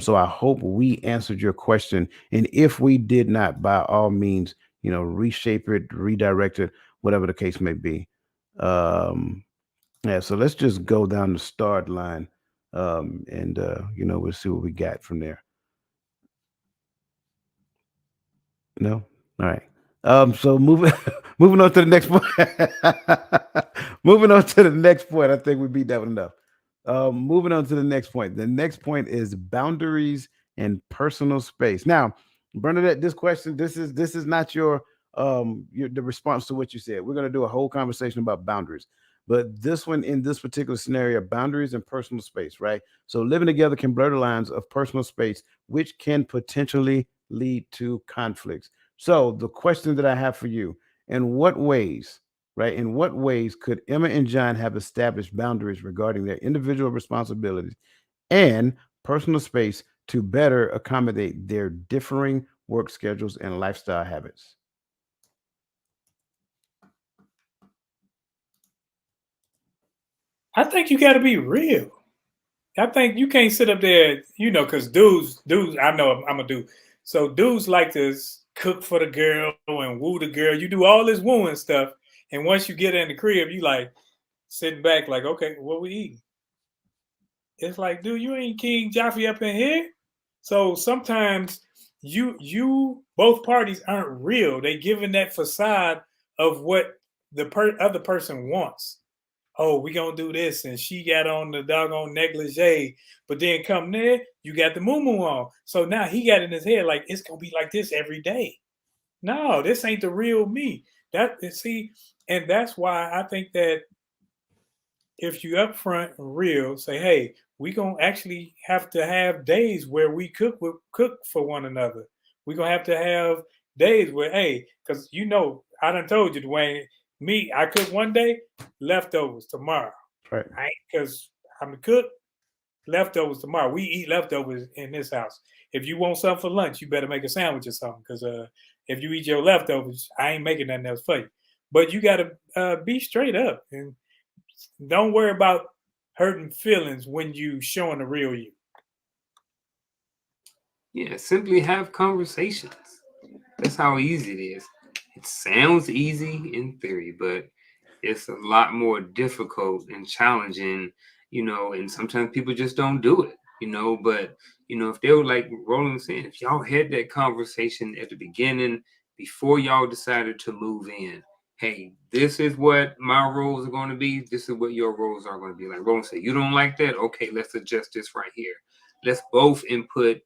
So I hope we answered your question. And if we did not, by all means, reshape it, redirect it, whatever the case may be. Yeah, so let's just go down the start line, and we'll see what we got from there. No, all right. So moving moving on to the next point. Moving on to the next point. I think we beat that one enough. Moving on to the next point. The next point is boundaries and personal space. Now, Bernadette, this is not your the response to what you said. We're gonna do a whole conversation about boundaries. But this one, in this particular scenario, boundaries and personal space, right? So living together can blur the lines of personal space, which can potentially lead to conflicts. So the question that I have for you, in what ways, right? In what ways could Emma and John have established boundaries regarding their individual responsibilities and personal space to better accommodate their differing work schedules and lifestyle habits? I think you got to be real. I think you can't sit up there, because dudes, I know I'm a dude. So dudes like to cook for the girl and woo the girl. You do all this wooing stuff, and once you get in the crib, you like sitting back, like, okay, what we eating? It's like, dude, you ain't King Joffrey up in here. So sometimes you both parties aren't real. They giving that facade of what the other person wants. Oh, we gonna do this, and she got on the doggone negligee, but then come there, you got the moo on. So now he got in his head like it's gonna be like this every day. No, this ain't the real me. And that's why I think that if you upfront and real, say, hey, we gonna actually have to have days where we cook for one another. We gonna have to have days where, hey, because I done told you, Dwayne, I cook one day, leftovers tomorrow. Right. Because I'm the cook, leftovers tomorrow. We eat leftovers in this house. If you want something for lunch, you better make a sandwich or something. Because if you eat your leftovers, I ain't making nothing else for you. But you got to be straight up and don't worry about hurting feelings when you showing the real you. Yeah, simply have conversations. That's how easy it is. It sounds easy in theory, but it's a lot more difficult and challenging, and sometimes people just don't do it, but if they were like Roland was saying, if y'all had that conversation at the beginning before y'all decided to move in, hey, this is what my roles are going to be, this is what your roles are going to be. Like Roland said, you don't like that, okay, let's adjust this right here. Let's both input,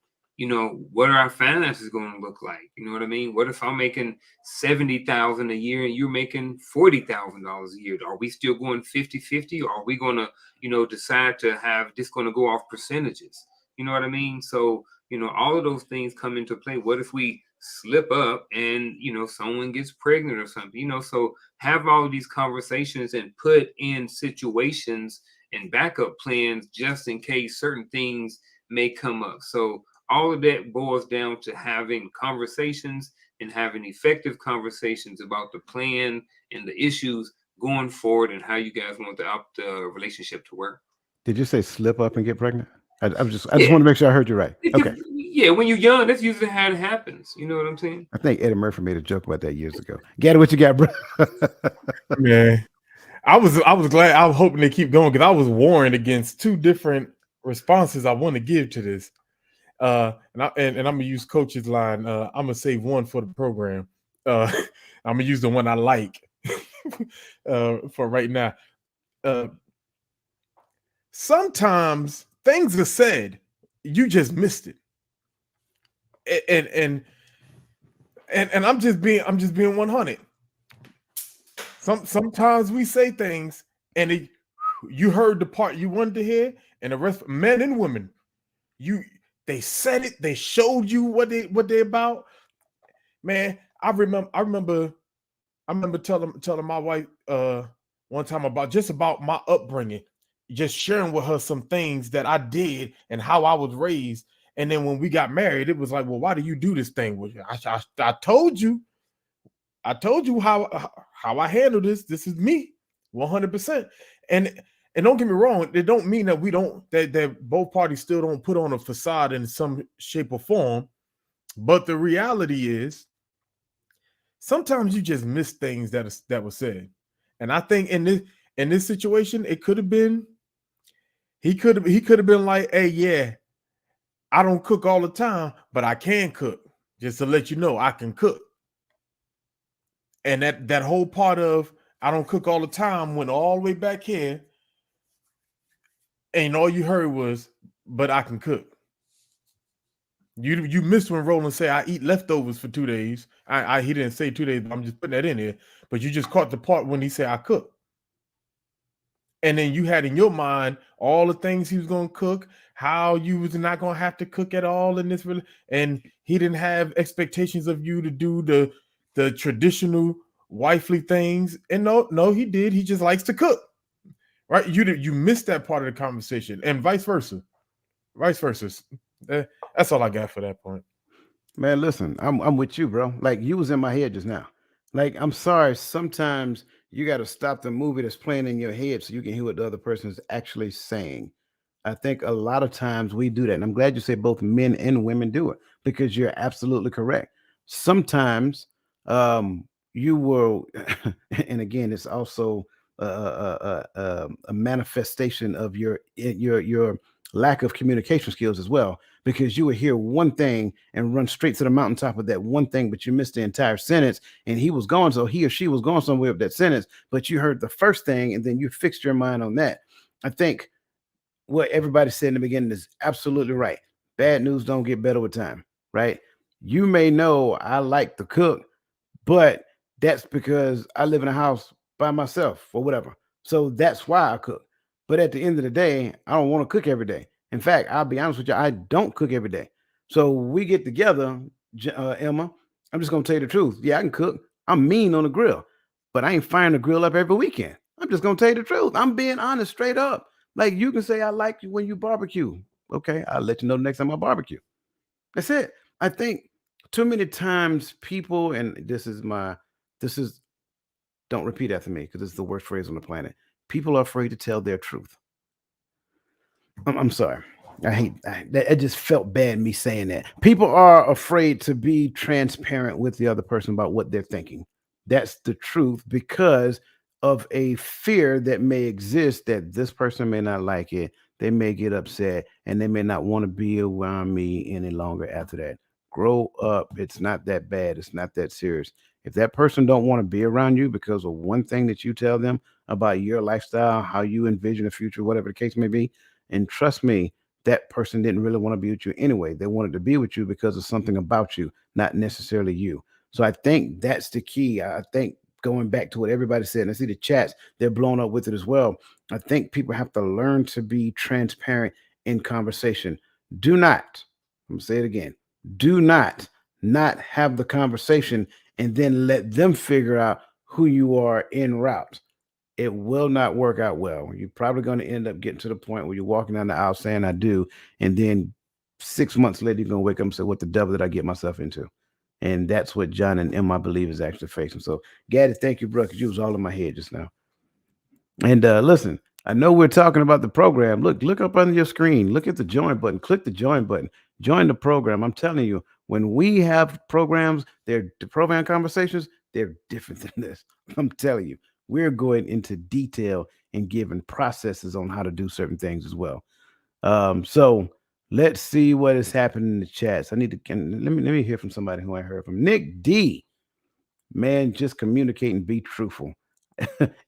what are our finances going to look like? You know what I mean? What if I'm making $70,000 a year and you're making $40,000 a year? Are we still going 50-50, or are we going to, decide to have this going to go off percentages? You know what I mean? So, all of those things come into play. What if we slip up and, someone gets pregnant or something, so have all of these conversations and put in situations and backup plans just in case certain things may come up. So all of that boils down to having conversations and having effective conversations about the plan and the issues going forward and how you guys want the relationship to work. Did you say slip up and get pregnant? I just Yeah. want to make sure I heard you right. Okay. Yeah, when you're young, that's usually how it happens. You know what I'm saying? I think Eddie Murphy made a joke about that years ago. Get what you got, bro. Man, I was glad. I was hoping they keep going because I was warned against two different responses I want to give to this. And I'm gonna use Coach's line. I'm gonna save one for the program. I'm gonna use the one I like for right now. Sometimes things are said, you just missed it, and I'm just being 100. Sometimes we say things and you heard the part you wanted to hear, and the rest, men and women, they said it, they showed you what they're about. Man, I remember telling my wife one time about my upbringing, just sharing with her some things that I did and how I was raised. And then when we got married, it was like, well, why do you do this thing with you? I told you how I handle this. This is me, 100%. And don't get me wrong, it don't mean that that both parties still don't put on a facade in some shape or form. But the reality is, sometimes you just miss things that were said. And I think in this situation, it could have been he could have been like, hey, yeah, I don't cook all the time, but I can cook. Just to let you know, I can cook. And that whole part of I don't cook all the time went all the way back here. And all you heard was, but I can cook. You missed when Roland said I eat leftovers for 2 days. He didn't say 2 days, but I'm just putting that in there. But you just caught the part when he said I cook. And then you had in your mind all the things he was going to cook, how you was not going to have to cook at all in this, and he didn't have expectations of you to do the traditional wifely things. And no, he did. He just likes to cook, right? You missed that part of the conversation, and vice versa. That's all I got for that point. Man, listen, I'm with you, bro. Like you was in my head just now. Like, I'm sorry, sometimes you got to stop the movie that's playing in your head so you can hear what the other person is actually saying. I think a lot of times we do that. And I'm glad you said both men and women do it because you're absolutely correct. Sometimes you will, and again, it's also a manifestation of your lack of communication skills as well, because you would hear one thing and run straight to the mountaintop of that one thing, but you missed the entire sentence. And he or she was going somewhere with that sentence, but you heard the first thing and then you fixed your mind on that. I think what everybody said in the beginning is absolutely right. Bad news don't get better with time, right? You may know I like to cook, but that's because I live in a house by myself or whatever. So that's why I cook. But at the end of the day, I don't want to cook every day. In fact, I'll be honest with you, I don't cook every day. So we get together, Emma. I'm just going to tell you the truth. Yeah, I can cook. I'm mean on the grill, but I ain't firing the grill up every weekend. I'm just going to tell you the truth. I'm being honest straight up. Like you can say, I like you when you barbecue. Okay, I'll let you know the next time I barbecue. That's it. I think too many times people, and this is, don't repeat after me because it's the worst phrase on the planet. People are afraid to tell their truth. I'm sorry. I hate that. It just felt bad me saying that. People are afraid to be transparent with the other person about what they're thinking. That's the truth because of a fear that may exist that this person may not like it. They may get upset and they may not want to be around me any longer after that. Grow up. It's not that bad. It's not that serious. If that person don't want to be around you because of one thing that you tell them about your lifestyle, how you envision the future, whatever the case may be, and trust me, that person didn't really want to be with you anyway. They wanted to be with you because of something about you, not necessarily you. So I think that's the key. I think going back to what everybody said, and I see the chats, they're blown up with it as well. I think people have to learn to be transparent in conversation. Do not, I'm going to say it again, do not have the conversation and then let them figure out who you are en route. It will not work out well. You're probably going to end up getting to the point where you're walking down the aisle saying I do, and then 6 months later you're going to wake up and say, what the devil did I get myself into? And that's what John and Em, I believe, is actually facing. So Gaddy, thank you, bro, because you was all in my head just now. And listen, I know we're talking about the program. Look up on your screen. Look at the join button. Click the join button. Join the program. I'm telling you, when we have programs, they're the program conversations, they're different than this. I'm telling you, we're going into detail and giving processes on how to do certain things as well. So let's see what is happening in the chats. I need to let me hear from somebody who I heard from. Nick D. Man, just communicate and be truthful.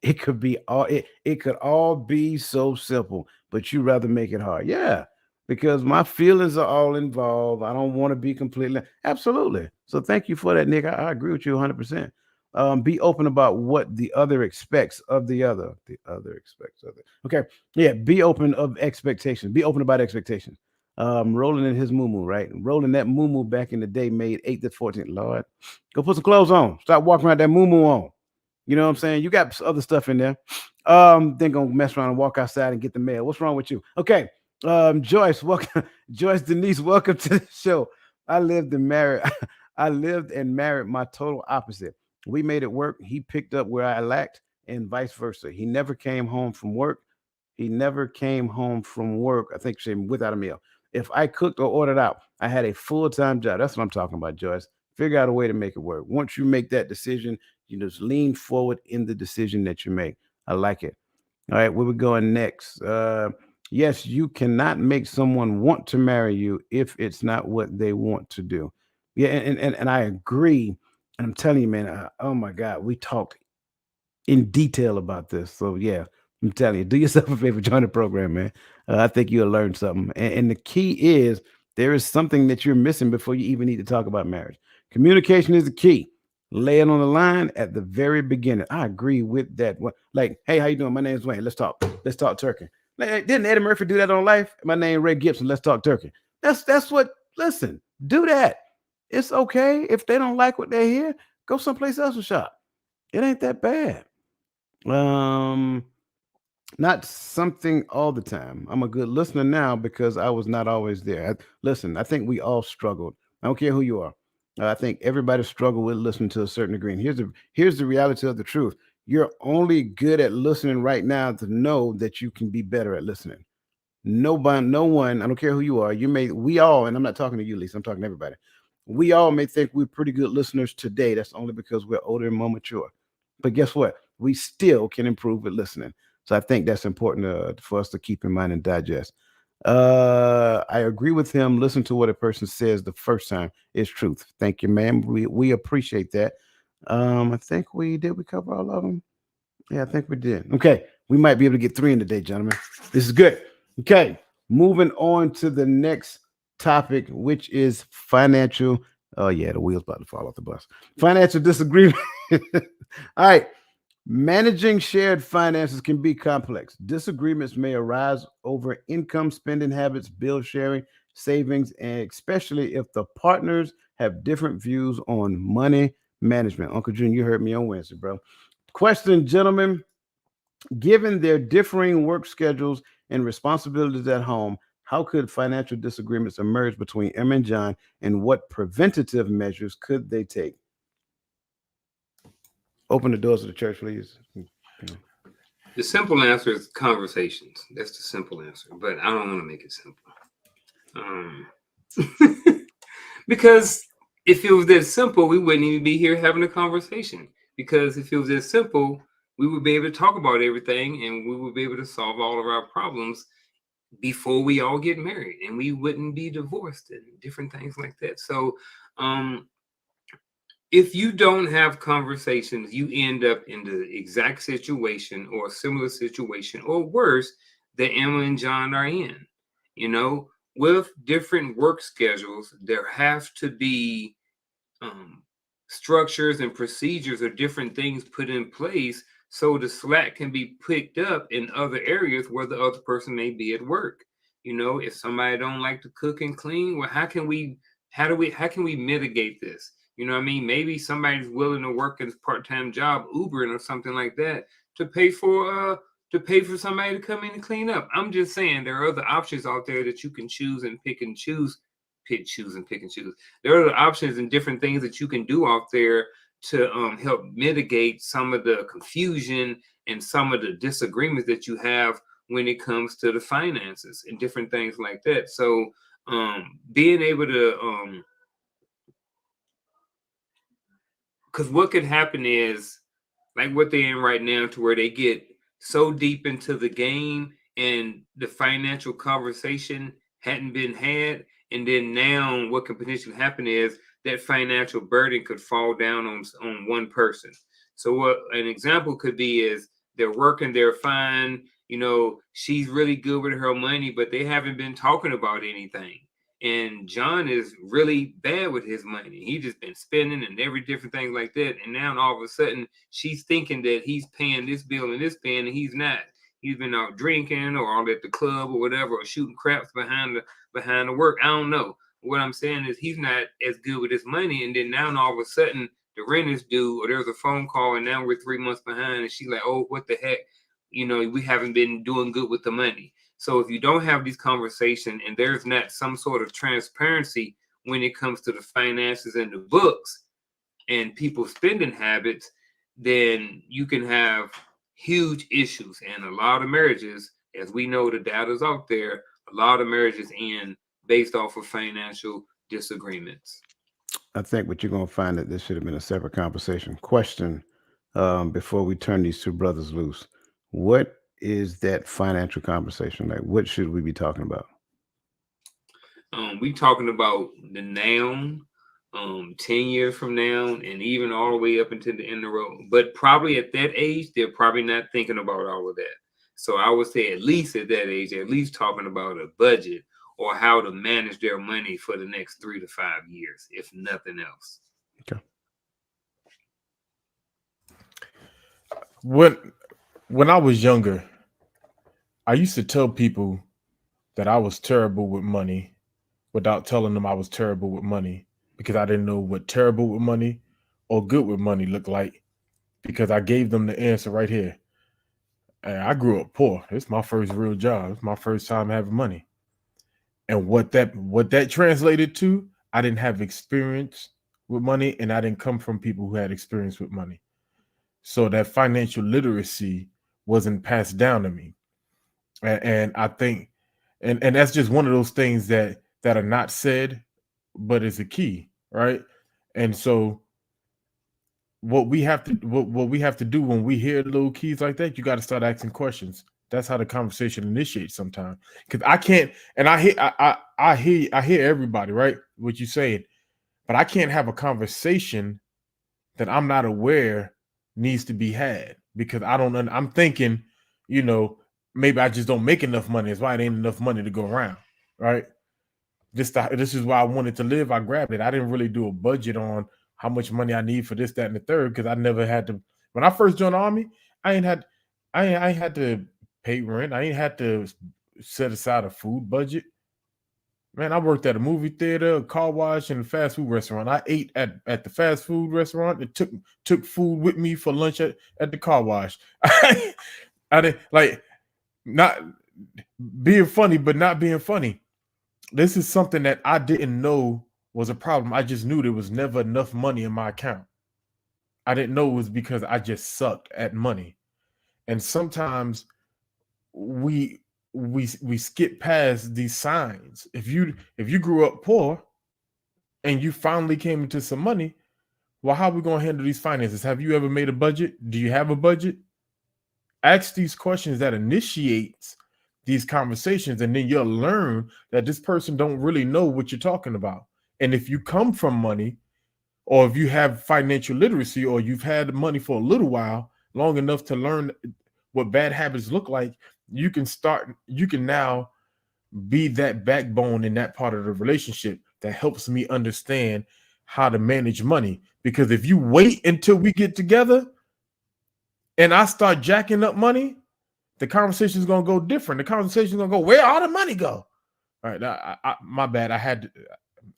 It could be all it could all be so simple, but you rather make it hard. Yeah, because my feelings are all involved. I don't want to be completely absolutely. So thank you for that, Nick. I agree with you 100%. Be open about what the other expects of the other. The other expects of it. Okay. Yeah, be open of expectations. Be open about expectations. Rolling in his moo right? Rolling that moo back in the day made 8 to 14. Lord, go put some clothes on. Stop walking around that moo on. You know what I'm saying? You got other stuff in there. Then gonna mess around and walk outside and get the mail. What's wrong with you? Okay. Joyce, welcome. Joyce Denise, welcome to the show. I lived and married. I lived and married my total opposite. We made it work. He picked up where I lacked, and vice versa. He never came home from work. He never came home from work. I think she without a meal. If I cooked or ordered out, I had a full-time job. That's what I'm talking about, Joyce. Figure out a way to make it work. Once you make that decision, you just lean forward in the decision that you make. I like it. All right, where we going next? Yes, you cannot make someone want to marry you if it's not what they want to do. Yeah, and I agree. And I'm telling you, man, oh my God, we talked in detail about this. So yeah, I'm telling you, do yourself a favor, join the program, man. I think you'll learn something. And the key is there is something that you're missing before you even need to talk about marriage. Communication is the key. Lay it on the line at the very beginning. I agree with that. Like, hey, how you doing? My name's Wayne. Let's talk. Let's talk turkey. Like, didn't Eddie Murphy do that on Life? My name Ray Gibson. Let's talk turkey. That's what. Listen, do that. It's okay if they don't like what they hear. Go someplace else and shop. It ain't that bad. Um, Not something all the time. I'm a good listener now because I was not always there. Listen, I think we all struggled. I don't care who you are. I think everybody struggled with listening to a certain degree. And here's the reality of the truth. You're only good at listening right now to know that you can be better at listening. Nobody, no one, I don't care who you are, we all, and I'm not talking to you, Lisa, I'm talking to everybody. We all may think we're pretty good listeners today. That's only because we're older and more mature. But guess what? We still can improve with listening. So I think that's important for us to keep in mind and digest. I agree with him. Listen to what a person says the first time is truth. Thank you, ma'am. We appreciate that. I think we cover all of them? Yeah, I think we did. Okay. We might be able to get 3 in today, gentlemen. This is good. Okay. Moving on to the next topic, which is financial. Oh, yeah, the wheel's about to fall off the bus. Financial disagreement. All right. Managing shared finances can be complex. Disagreements may arise over income, spending habits, bill sharing, savings, and especially if the partners have different views on money management. Uncle June, you heard me on Wednesday, bro. Question, gentlemen. Given their differing work schedules and responsibilities at home, how could financial disagreements emerge between Emma and John, and what preventative measures could they take? Open the doors of the church, please. The simple answer is conversations. That's the simple answer, but I don't want to make it simple. Because if it was that simple, we wouldn't even be here having a conversation. Because if it was that simple, we would be able to talk about everything and we would be able to solve all of our problems before we all get married, and we wouldn't be divorced and different things like that. So if you don't have conversations, you end up in the exact situation or a similar situation or worse that Emma and John are in. You know, with different work schedules, there have to be structures and procedures or different things put in place so the slack can be picked up in other areas where the other person may be at work. You know, if somebody don't like to cook and clean, well, how can we mitigate this? You know what I mean? Maybe somebody's willing to work a part-time job, Ubering or something like that, to pay for somebody to come in and clean up. I'm just saying there are other options out there that you can choose and pick and choose. There are other options and different things that you can do out there to help mitigate some of the confusion and some of the disagreements that you have when it comes to the finances and different things like that. So being able to because what could happen is like what they're in right now, to where they get so deep into the game and the financial conversation hadn't been had, and then now what could potentially happen is that financial burden could fall down on one person. So what an example could be is they're working, they're fine, she's really good with her money, but they haven't been talking about anything. And John is really bad with his money. He just been spending and every different thing like that. And now all of a sudden she's thinking that he's paying this bill and this bill, and he's not. He's been out drinking or out at the club or whatever, or shooting craps behind the work. I don't know. What I'm saying is he's not as good with his money. And then now all of a sudden the rent is due, or there's a phone call, and now we're 3 months behind. And she's like, oh, what the heck? We haven't been doing good with the money. So if you don't have these conversations and there's not some sort of transparency when it comes to the finances and the books and people's spending habits, then you can have huge issues. And a lot of marriages, as we know, the data's out there, a lot of marriages end based off of financial disagreements. I think what you're going to find that this should have been a separate conversation. Question before we turn these two brothers loose. What is that financial conversation like? What should we be talking about? We talking about the now, 10 years from now, and even all the way up into the end of the road. But probably at that age, they're probably not thinking about all of that. So I would say at least at that age, they're at least talking about a budget or how to manage their money for the next 3 to 5 years, if nothing else. Okay. When I was younger, I used to tell people that I was terrible with money without telling them I was terrible with money, because I didn't know what terrible with money or good with money looked like, because I gave them the answer right here. And I grew up poor. It's my first real job. It's my first time having money. And what that translated to, I didn't have experience with money, and I didn't come from people who had experience with money. So that financial literacy wasn't passed down to me. And I think, and that's just one of those things that are not said, but is a key, right? And so what we have to do when we hear little keys like that, you got to start asking questions. That's how the conversation initiates sometimes. Because I can't, and I hear everybody, right? What you're saying, but I can't have a conversation that I'm not aware needs to be had, because I'm thinking, maybe I just don't make enough money. That's why it ain't enough money to go around, right? This is why I wanted to live. I grabbed it. I didn't really do a budget on how much money I need for this, that, and the third, because I never had to. When I first joined the Army, I ain't had to pay rent. I ain't had to set aside a food budget. Man, I worked at a movie theater, a car wash, and a fast food restaurant. I ate at the fast food restaurant and took food with me for lunch at the car wash. I didn't like not being funny, but not being funny. This is something that I didn't know was a problem. I just knew there was never enough money in my account. I didn't know it was because I just sucked at money. And sometimes we skip past these signs. If you grew up poor and you finally came into some money, well, how are we going to handle these finances? Have you ever made a budget? Do you have a budget? Ask these questions that initiates these conversations, and then you'll learn that this person don't really know what you're talking about. And if you come from money, or if you have financial literacy, or you've had money for a little while, long enough to learn what bad habits look like, you can now be that backbone in that part of the relationship that helps me understand how to manage money. Because if you wait until we get together and I start jacking up money, the conversation is going to go different. The conversation is going to go, where all the money go? All right, my bad.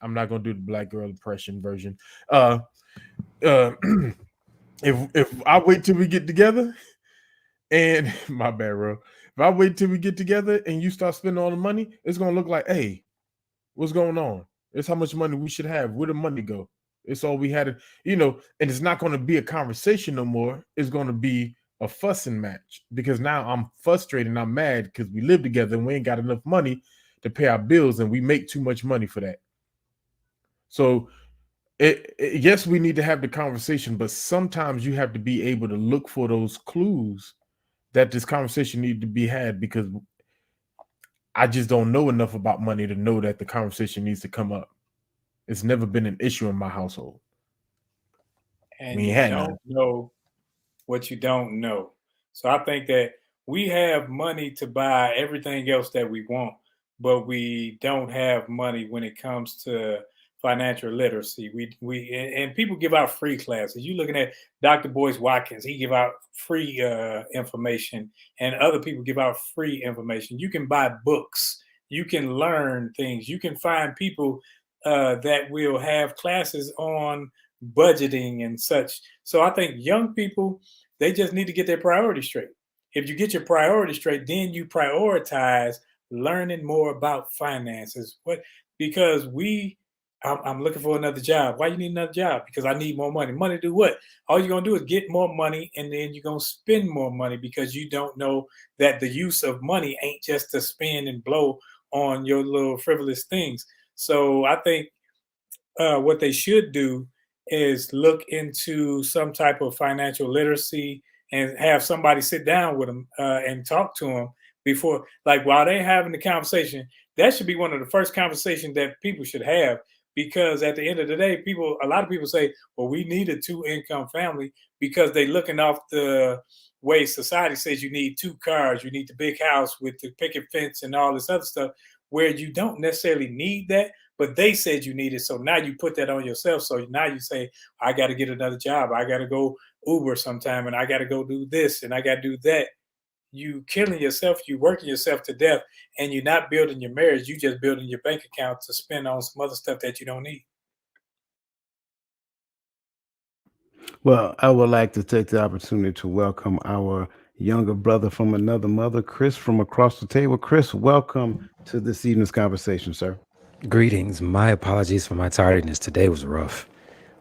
I'm not going to do the black girl impression version. If I wait till we get together, and my bad, bro. If I wait till we get together and you start spending all the money, it's going to look like, hey, what's going on? It's how much money we should have. Where the money go? It's all we had to, and it's not going to be a conversation no more. It's going to be a fussing match, because now I'm frustrated and I'm mad because we live together and we ain't got enough money to pay our bills, and we make too much money for that. So yes, we need to have the conversation, but sometimes you have to be able to look for those clues that this conversation need to be had, because I just don't know enough about money to know that the conversation needs to come up. It's never been an issue in my household. And you don't know what you don't know. So I think that we have money to buy everything else that we want, but we don't have money when it comes to financial literacy. And people give out free classes. You looking at Dr. Boyce Watkins, he give out free information, and other people give out free information. You can buy books, you can learn things, you can find people that will have classes on budgeting and such. So I think young people, they just need to get their priorities straight. If you get your priorities straight, then you prioritize learning more about finances. Because I'm looking for another job. Why you need another job? Because I need more money. Money to do what? All you're gonna do is get more money, and then you're gonna spend more money, because you don't know that the use of money ain't just to spend and blow on your little frivolous things. So I think what they should do is look into some type of financial literacy and have somebody sit down with them and talk to them before, like while they're having the conversation. That should be one of the first conversations that people should have, because at the end of the day, a lot of people say, well, we need a 2-income family, because they looking off the way society says you need 2 cars, you need the big house with the picket fence and all this other stuff, where you don't necessarily need that, but they said you need it. So now you put that on yourself. So now you say, I got to get another job. I got to go Uber sometime, and I got to go do this, and I got to do that. You killing yourself, you working yourself to death, and you're not building your marriage. You just building your bank account to spend on some other stuff that you don't need. Well, I would like to take the opportunity to welcome our younger brother from another mother, Chris, from across the table. Chris, welcome to this evening's conversation, sir. Greetings. My apologies for my tardiness. Today was rough.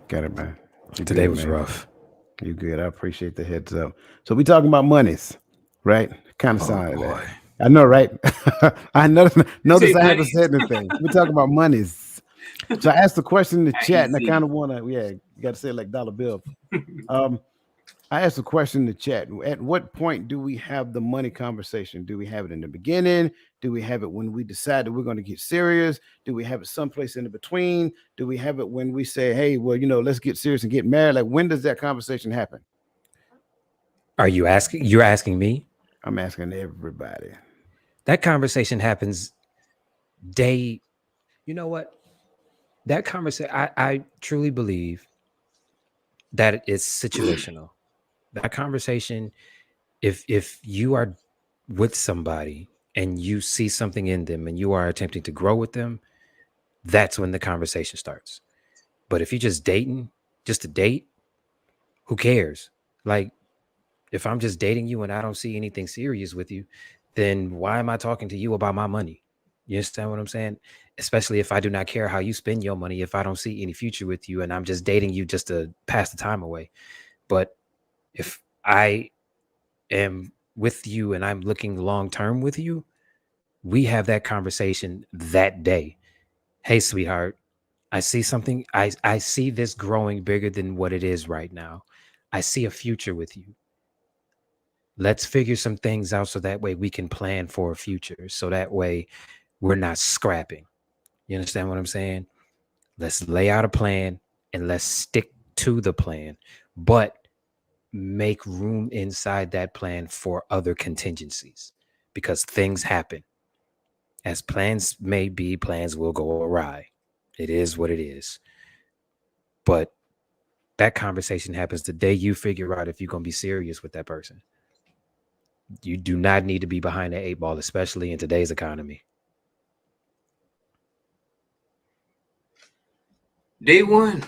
Got it, man. Today was rough. You good. I appreciate the heads up. So we talking about monies, right? Kind of sounded that. I know, right? I notice I haven't said anything. We're talking about monies. So I asked the question in the chat, and I kind of want to, you got to say it like dollar bill. I asked the question in the chat. At what point do we have the money conversation? Do we have it in the beginning? Do we have it when we decide that we're going to get serious? Do we have it someplace in the between? Do we have it when we say, hey, well, let's get serious and get married? Like, when does that conversation happen? You're asking me? I'm asking everybody. That conversation happens you know what? That conversation, I truly believe that it's situational. That conversation, if you are with somebody and you see something in them and you are attempting to grow with them, that's when the conversation starts. But if you're just dating, just to date, who cares? Like, if I'm just dating you and I don't see anything serious with you, then why am I talking to you about my money? You understand what I'm saying? Especially if I do not care how you spend your money, if I don't see any future with you and I'm just dating you just to pass the time away. But if I am with you and I'm looking long term with you, we have that conversation that day. Hey, sweetheart, I see something. I see this growing bigger than what it is right now. I see a future with you. Let's figure some things out so that way we can plan for a future. So that way we're not scrapping. You understand what I'm saying? Let's lay out a plan and let's stick to the plan, but make room inside that plan for other contingencies, because things happen. As plans may be, plans will go awry. It is what it is. But that conversation happens the day you figure out if you're going to be serious with that person. You do not need to be behind the 8 ball, especially in today's economy. Day one.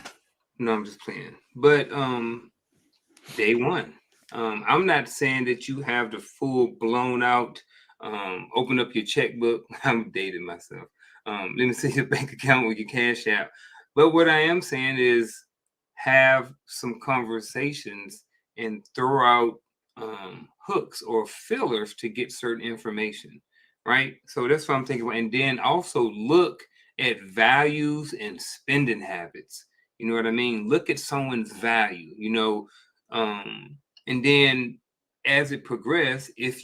No, I'm just playing. But day one. I'm not saying that you have the full blown out, open up your checkbook. I'm dating myself. Let me see your bank account with your cash out. But what I am saying is have some conversations and throw out hooks or fillers to get certain information, right? So that's what I'm thinking about. And then also look at values and spending habits. You know what I mean? Look at someone's value, and then as it progresses, if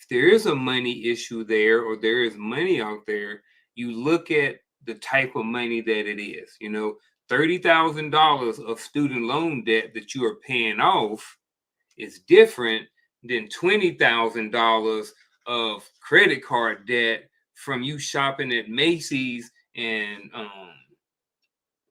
there is a money issue there or there is money out there, you look at the type of money that it is. $30,000 of student loan debt that you are paying off is different than $20,000 of credit card debt from you shopping at Macy's and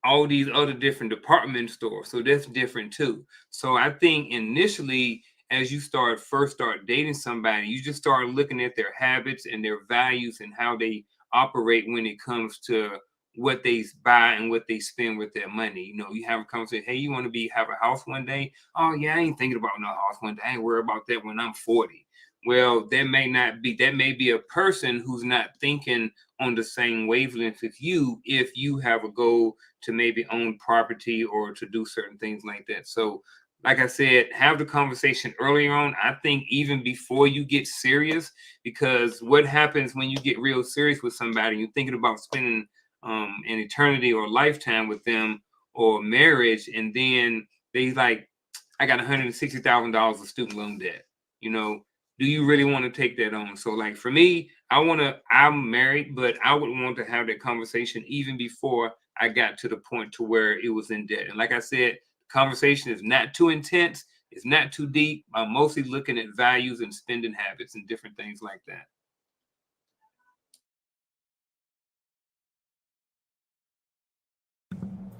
all these other different department stores. So that's different too. So I think initially, as you first start dating somebody, you just start looking at their habits and their values and how they operate when it comes to what they buy and what they spend with their money. You have a conversation, hey, you want to have a house one day? Oh yeah, I ain't thinking about no house one day. I ain't worried about that when I'm 40. Well, that may be a person who's not thinking on the same wavelength as you if you have a goal to maybe own property or to do certain things like that. So like I said, have the conversation earlier on. I think even before you get serious, because what happens when you get real serious with somebody, you're thinking about spending an eternity or lifetime with them or marriage, and then they like, I got $160,000 of student loan debt. Do you really want to take that on? So like for me, I'm married, but I would want to have that conversation even before I got to the point to where it was in debt. And like I said, conversation is not too intense. It's not too deep. I'm mostly looking at values and spending habits and different things like that.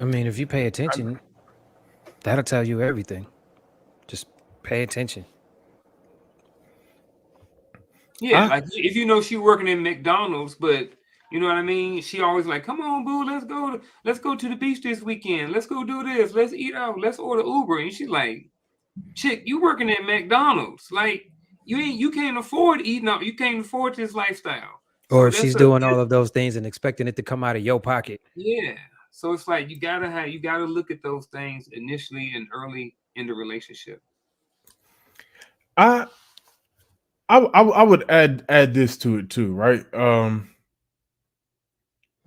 I mean, if you pay attention, that'll tell you everything. Just pay attention. Yeah, like if she working in McDonald's, but you know what I mean? She always like, come on, boo, let's go to the beach this weekend. Let's go do this. Let's eat out. Let's order Uber. And she's like, chick, you working at McDonald's. Like, you can't afford eating out. You can't afford this lifestyle. Or if she's doing all of those things and expecting it to come out of your pocket. Yeah. So it's like you gotta look at those things initially and early in the relationship. I would add this to it too, right?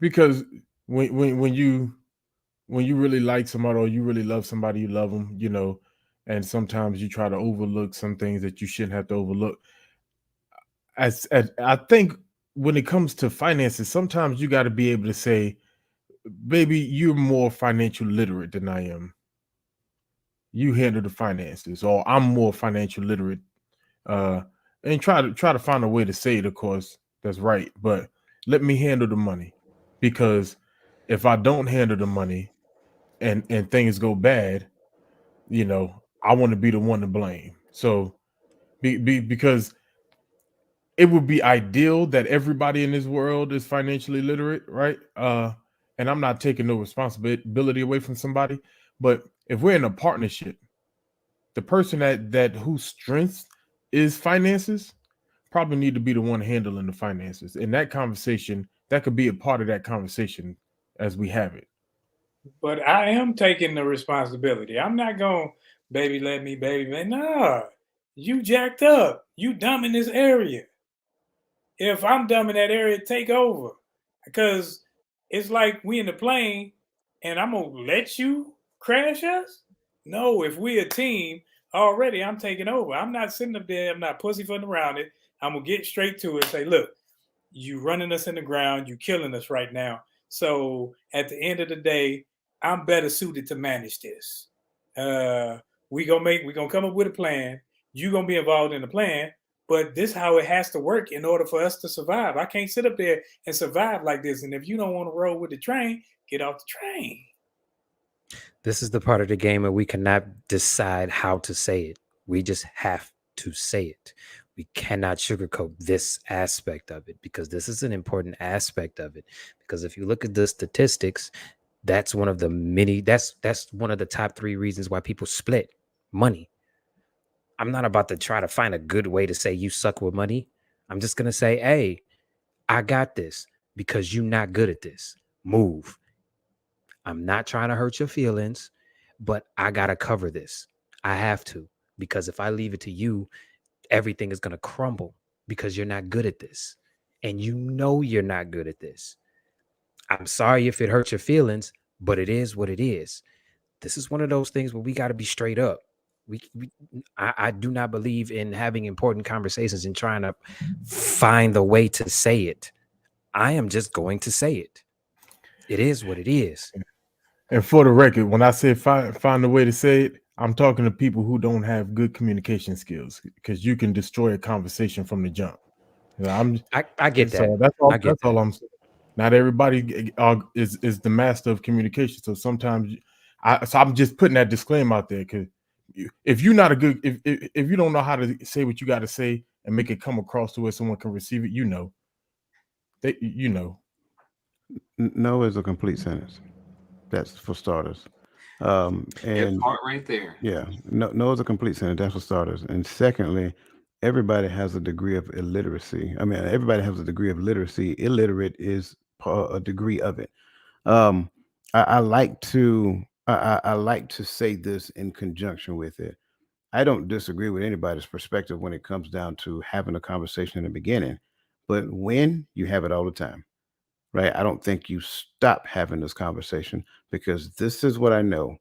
Because when you really like somebody or you really love somebody, you love them, and sometimes you try to overlook some things that you shouldn't have to overlook. As I think when it comes to finances, sometimes you got to be able to say, baby, you're more financial literate than I am. You handle the finances, or I'm more financial literate. And try to find a way to say it, of course, that's right. But let me handle the money, because if I don't handle the money and things go bad, I want to be the one to blame. So because it would be ideal that everybody in this world is financially literate, right? And I'm not taking no responsibility away from somebody, but if we're in a partnership, the person that whose strength is finances probably need to be the one handling the finances. And that conversation, that could be a part of that conversation as we have it. But I am taking the responsibility. I'm not going, baby, let me, baby, man. Nah, you jacked up. You dumb in this area. If I'm dumb in that area, take over. Because it's like we in the plane and I'm going to let you crash us? No, if we a team, already I'm taking over. I'm not sitting up there. I'm not pussyfooting around it. I'm going to get straight to it and say, look, you running us in the ground. You killing us right now. So at the end of the day, I'm better suited to manage this. We're gonna come up with a plan. You're gonna be involved in the plan, but this is how it has to work in order for us to survive. I can't sit up there and survive like this. And if you don't want to roll with the train, get off the train. This is the part of the game where we cannot decide how to say it. We just have to say it. We cannot sugarcoat this aspect of it, because this is an important aspect of it. Because if you look at the statistics, that's one of the that's one of the top 3 reasons why people split: money. I'm not about to try to find a good way to say you suck with money. I'm just going to say, hey, I got this because you're not good at this. Move. I'm not trying to hurt your feelings, but I got to cover this. I have to, because if I leave it to you, everything is going to crumble because you're not good at this. And you know you're not good at this. I'm sorry if it hurts your feelings, but it is what it is. This is one of those things where we got to be straight up. I do not believe in having important conversations and trying to find the way to say it. I am just going to say it. It is what it is. And for the record, when I say find a way to say it, I'm talking to people who don't have good communication skills, because you can destroy a conversation from the jump. I get that. So that's all. I get That's all that. I'm saying. Not everybody is the master of communication. So sometimes, I'm just putting that disclaimer out there, because if you're not a good, if you don't know how to say what you got to say and make it come across to where someone can receive it, No is a complete sentence. That's for starters. That And part right there. yeah, no is a complete sentence. That's for starters. And secondly, everybody has a degree of illiteracy. I mean, everybody has a degree of literacy. Illiterate is a degree of it. Um, I like to I like to say this in conjunction with it. I don't disagree with anybody's perspective when it comes down to having a conversation in the beginning, but when you have it all the time, right? I don't think you stop having this conversation, because this is what I know.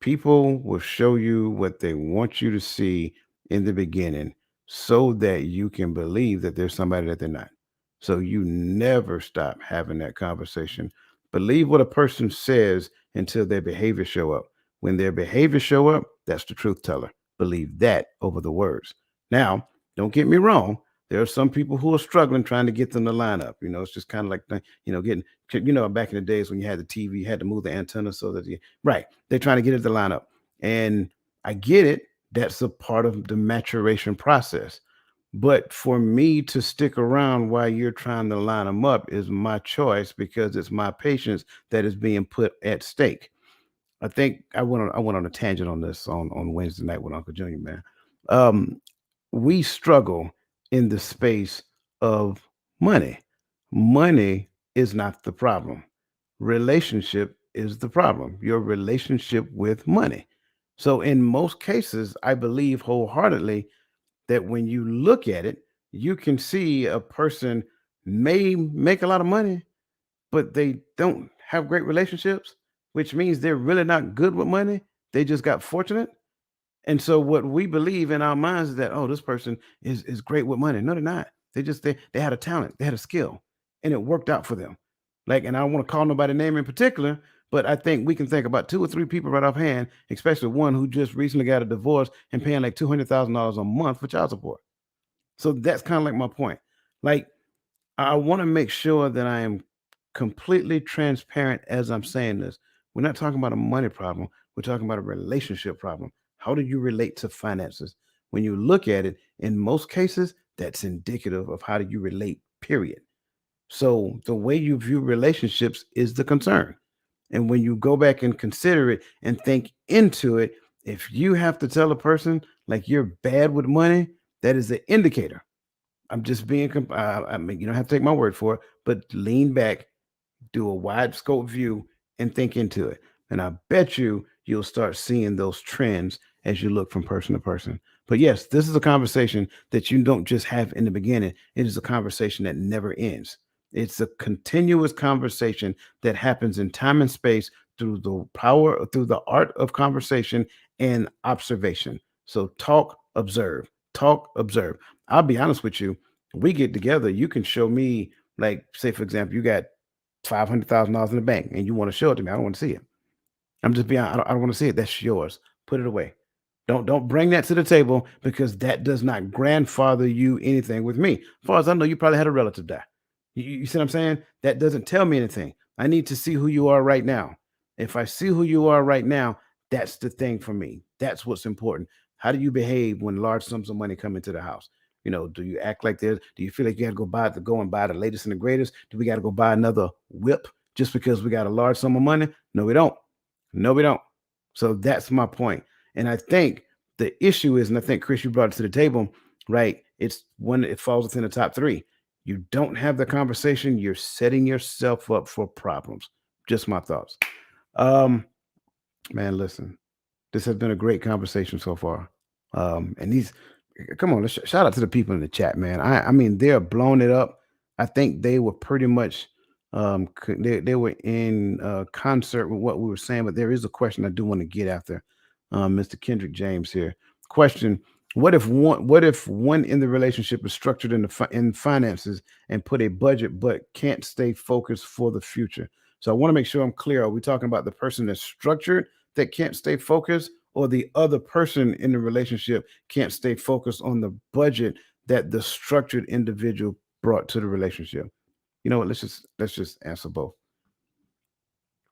People will show you what they want you to see in the beginning so that you can believe that there's somebody that they're not. So you never stop having that conversation. Believe what a person says until their behavior show up. When their behavior show up, that's the truth teller. Believe that over the words. Now, don't get me wrong. There are some people who are struggling trying to get them to line up. It's just kind of like, getting, back in the days when you had the TV, you had to move the antenna so that right. They're trying to get it to line up. And I get it. That's a part of the maturation process. But for me to stick around while you're trying to line them up is my choice, because it's my patience that is being put at stake. I think I went on a tangent on this on Wednesday night with Uncle Junior, man. Um, we struggle in the space of money. Money is not the problem. Relationship is the problem. Your relationship with money. So in most cases, I believe wholeheartedly that when you look at it, you can see a person may make a lot of money, but they don't have great relationships, which means they're really not good with money. They just got fortunate. And so what we believe in our minds is that, oh, this person is great with money. No, they're not. They had a talent, they had a skill, and it worked out for them. Like, and I don't want to call nobody name in particular, but I think we can think about two or three people right offhand, especially one who just recently got a divorce and paying like $200,000 a month for child support. So that's kind of like my point. Like, I want to make sure that I am completely transparent as I'm saying this. We're not talking about a money problem. We're talking about a relationship problem. How do you relate to finances? When you look at it, in most cases, that's indicative of how do you relate, period. So the way you view relationships is the concern. And when you go back and consider it and think into it, if you have to tell a person like you're bad with money, that is an indicator. I'm just being, I mean, you don't have to take my word for it, but lean back, do a wide scope view, and think into it. And I bet you'll start seeing those trends as you look from person to person. But yes, this is a conversation that you don't just have in the beginning. It is a conversation that never ends. It's a continuous conversation that happens in time and space through the power, through the art of conversation and observation. So talk, observe. I'll be honest with you. We get together, you can show me, like, say, for example, you got $500,000 in the bank and you want to show it to me. I don't want to see it. I'm just being, I don't want to see it. That's yours. Put it away. Don't bring that to the table, because that does not grandfather you anything with me. As far as I know, you probably had a relative die. You see what I'm saying? That doesn't tell me anything. I need to see who you are right now. If I see who you are right now, that's the thing for me. That's what's important. How do you behave when large sums of money come into the house? Do you act like this? Do you feel like you got to go and buy the latest and the greatest? Do we got to go buy another whip just because we got a large sum of money? No, we don't. No, we don't. So that's my point. And I think the issue is, and I think Chris, you brought it to the table, right? It's when it falls within the top three. You don't have the conversation, you're setting yourself up for problems. Just my thoughts. Um, man, listen, this has been a great conversation so far. And these, come on, let's shout out to the people in the chat, man. I mean, they're blowing it up. I think they were pretty much, they were in concert with what we were saying. But there is a question I do want to get after, Mr. Kendrick James here. Question: What if one in the relationship is structured in in finances and put a budget, but can't stay focused for the future? So I want to make sure I'm clear. Are we talking about the person that's structured that can't stay focused, or the other person in the relationship can't stay focused on the budget that the structured individual brought to the relationship? You know what? Let's just answer both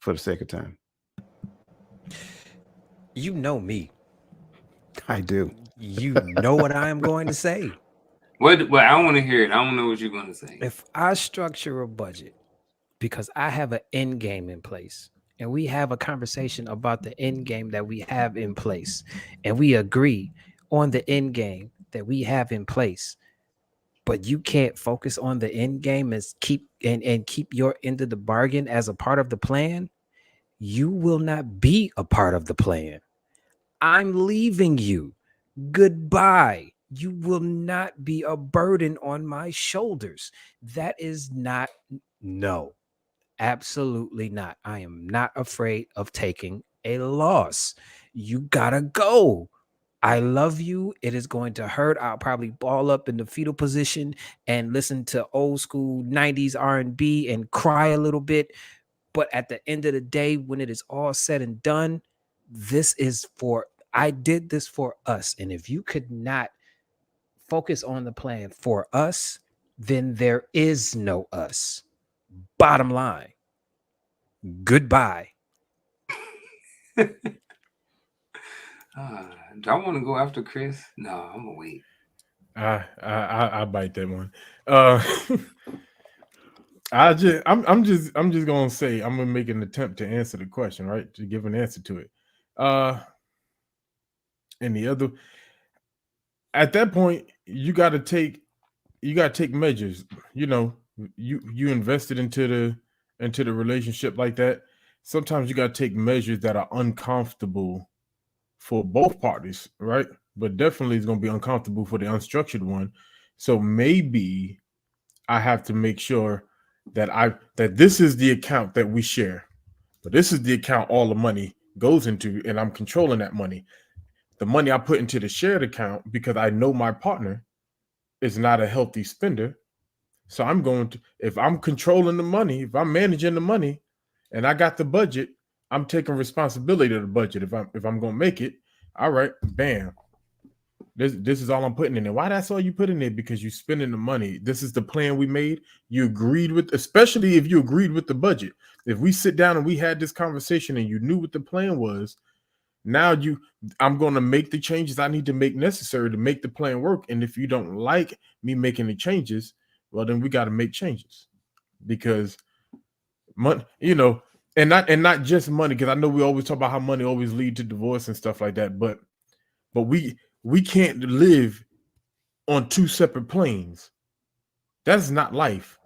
for the sake of time. You know me. I do. You know what I am going to say. What? Well, I want to hear it. I don't know what you're going to say. If I structure a budget because I have an end game in place, and we have a conversation about the end game that we have in place, and we agree on the end game that we have in place, but you can't focus on the end game and keep your end of the bargain as a part of the plan, you will not be a part of the plan. I'm leaving you. Goodbye. You will not be a burden on my shoulders. That is not, no, absolutely not. I am not afraid of taking a loss. You gotta go. I love you. It is going to hurt. I'll probably ball up in the fetal position and listen to old school 90s R&B and cry a little bit. But at the end of the day, when it is all said and done, I did this for us. And if you could not focus on the plan for us, then there is no us. Bottom line. Goodbye. Do I want to go after Chris? No, I'm gonna wait. I bite that one. I'm just gonna say I'm gonna make an attempt to answer the question, right? To give an answer to it. And the other, at that point, you gotta take measures. You know, you invested into the relationship like that. Sometimes you gotta take measures that are uncomfortable for both parties, right? But definitely it's going to be uncomfortable for the unstructured one. So maybe I have to make sure that this is the account that we share, but this is the account all the money goes into, and I'm controlling that money. The money I put into the shared account, because I know my partner is not a healthy spender. So I'm going to, if I'm controlling the money, if I'm managing the money and I got the budget, I'm taking responsibility of the budget. If I'm going to make it, all right, bam. This is all I'm putting in there. Why that's all you put in there? Because you're spending the money. This is the plan we made. You agreed with, especially if you agreed with the budget. If we sit down and we had this conversation and you knew what the plan was, now I'm going to make the changes I need to make necessary to make the plan work. And if you don't like me making the changes, well, then we got to make changes, because money, and not just money, because I know we always talk about how money always lead to divorce and stuff like that, but we can't live on two separate planes. That's not life.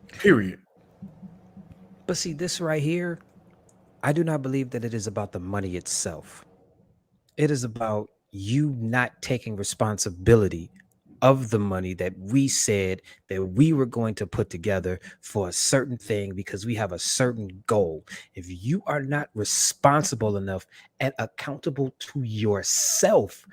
Period. But see, this right here, I do not believe that it is about the money itself. It is about you not taking responsibility of the money that we said that we were going to put together for a certain thing because we have a certain goal. If you are not responsible enough and accountable to yourself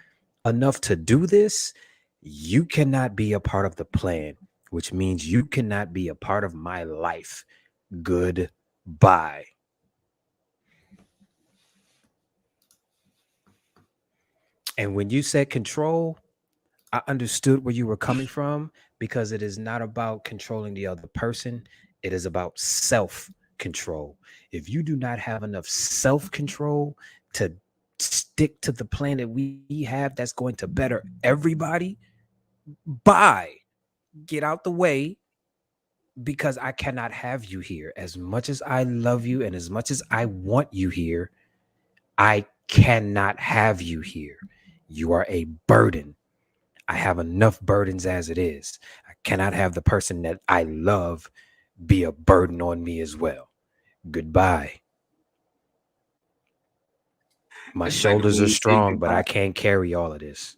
enough to do this, you cannot be a part of the plan, which means you cannot be a part of my life. Goodbye. And when you said control, I understood where you were coming from, because it is not about controlling the other person. It is about self-control. If you do not have enough self-control to stick to the plan that we have that's going to better everybody, bye. Get out the way, because I cannot have you here. As much as I love you and as much as I want you here, I cannot have you here. You are a burden. I have enough burdens as it is. I cannot have the person that I love be a burden on me as well. Goodbye. My It's like shoulders when are you say strong, but I goodbye. can't carry all of this.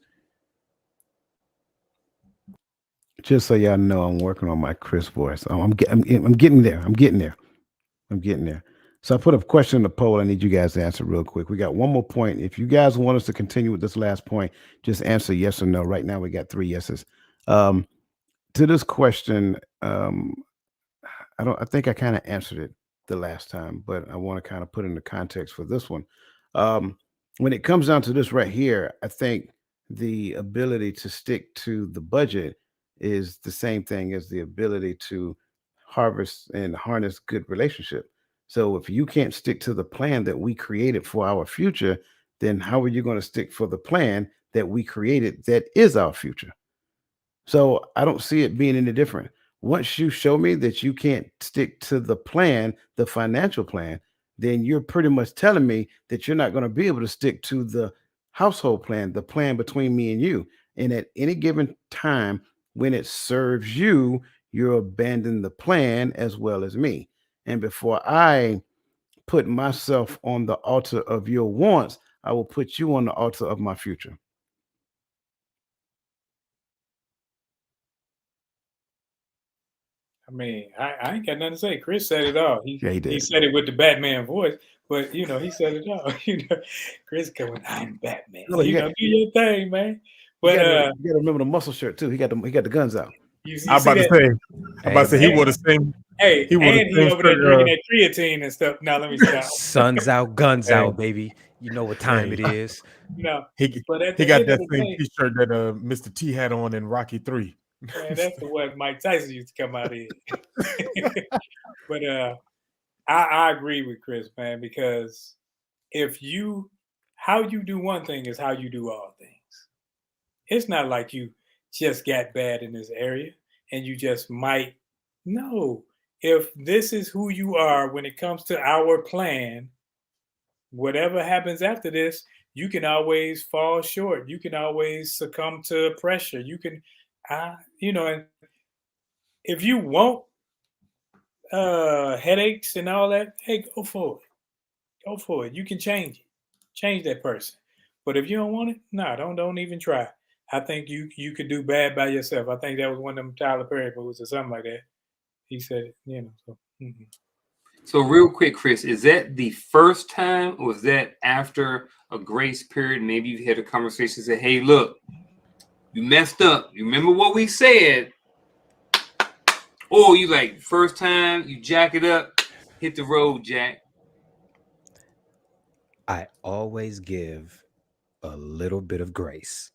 Just so y'all know, I'm working on my crisp voice. I'm getting there. I'm getting there. I'm getting there. So I put a question in the poll. I need you guys to answer real quick. We got one more point. If you guys want us to continue with this last point, just answer yes or no. Right now, we got 3 yeses. Um, to this question, I think I kind of answered it the last time, but I want to kind of put in the context for this one. Um, when it comes down to this right here, I think the ability to stick to the budget is the same thing as the ability to harvest and harness good relationship. So if you can't stick to the plan that we created for our future, then how are you going to stick for the plan that we created that is our future? So I don't see it being any different. Once you show me that you can't stick to the plan, the financial plan, then you're pretty much telling me that you're not going to be able to stick to the household plan, the plan between me and you. And at any given time, when it serves you, you're abandoning the plan as well as me. And before I put myself on the altar of your wants, I will put you on the altar of my future. I mean, I ain't got nothing to say. Chris said it all. Yeah, he He did. said it with the Batman voice, but he said it all. Chris coming, I'm Batman. No, you got Do your thing, man. you But got to you got to remember the muscle shirt too. He got the guns out. you I'm see about to that? say, Hey, he man. wore the same. Hey, He wore the and he same over there shirt. drinking that creatine and stuff. Now let me stop. Suns out, guns Hey, out, baby. You know what time it hey, is. he But at he the got end of that the same day, T-shirt that Mr. T had on in Rocky 3. man, that's the one Mike Tyson used to come out in. But I agree with Chris, man, because how you do one thing is how you do all things. It's not like you just got bad in this area and you just might. No. If this is who you are when it comes to our plan, whatever happens after this, you can always fall short. You can always succumb to pressure. You can, and if you want headaches and all that, hey, go for it. Go for it. You can change that person. But if you don't want it, no, don't even try. I think you could do bad by yourself. I think that was one of them Tyler Perry movies or something like that. He said it, So, So real quick, Chris, is that the first time, or was that after a grace period? Maybe you've had a conversation, say, "Hey, look, you messed up. You remember what we said?" Or you like first time you jack it up, hit the road, Jack. I always give a little bit of grace.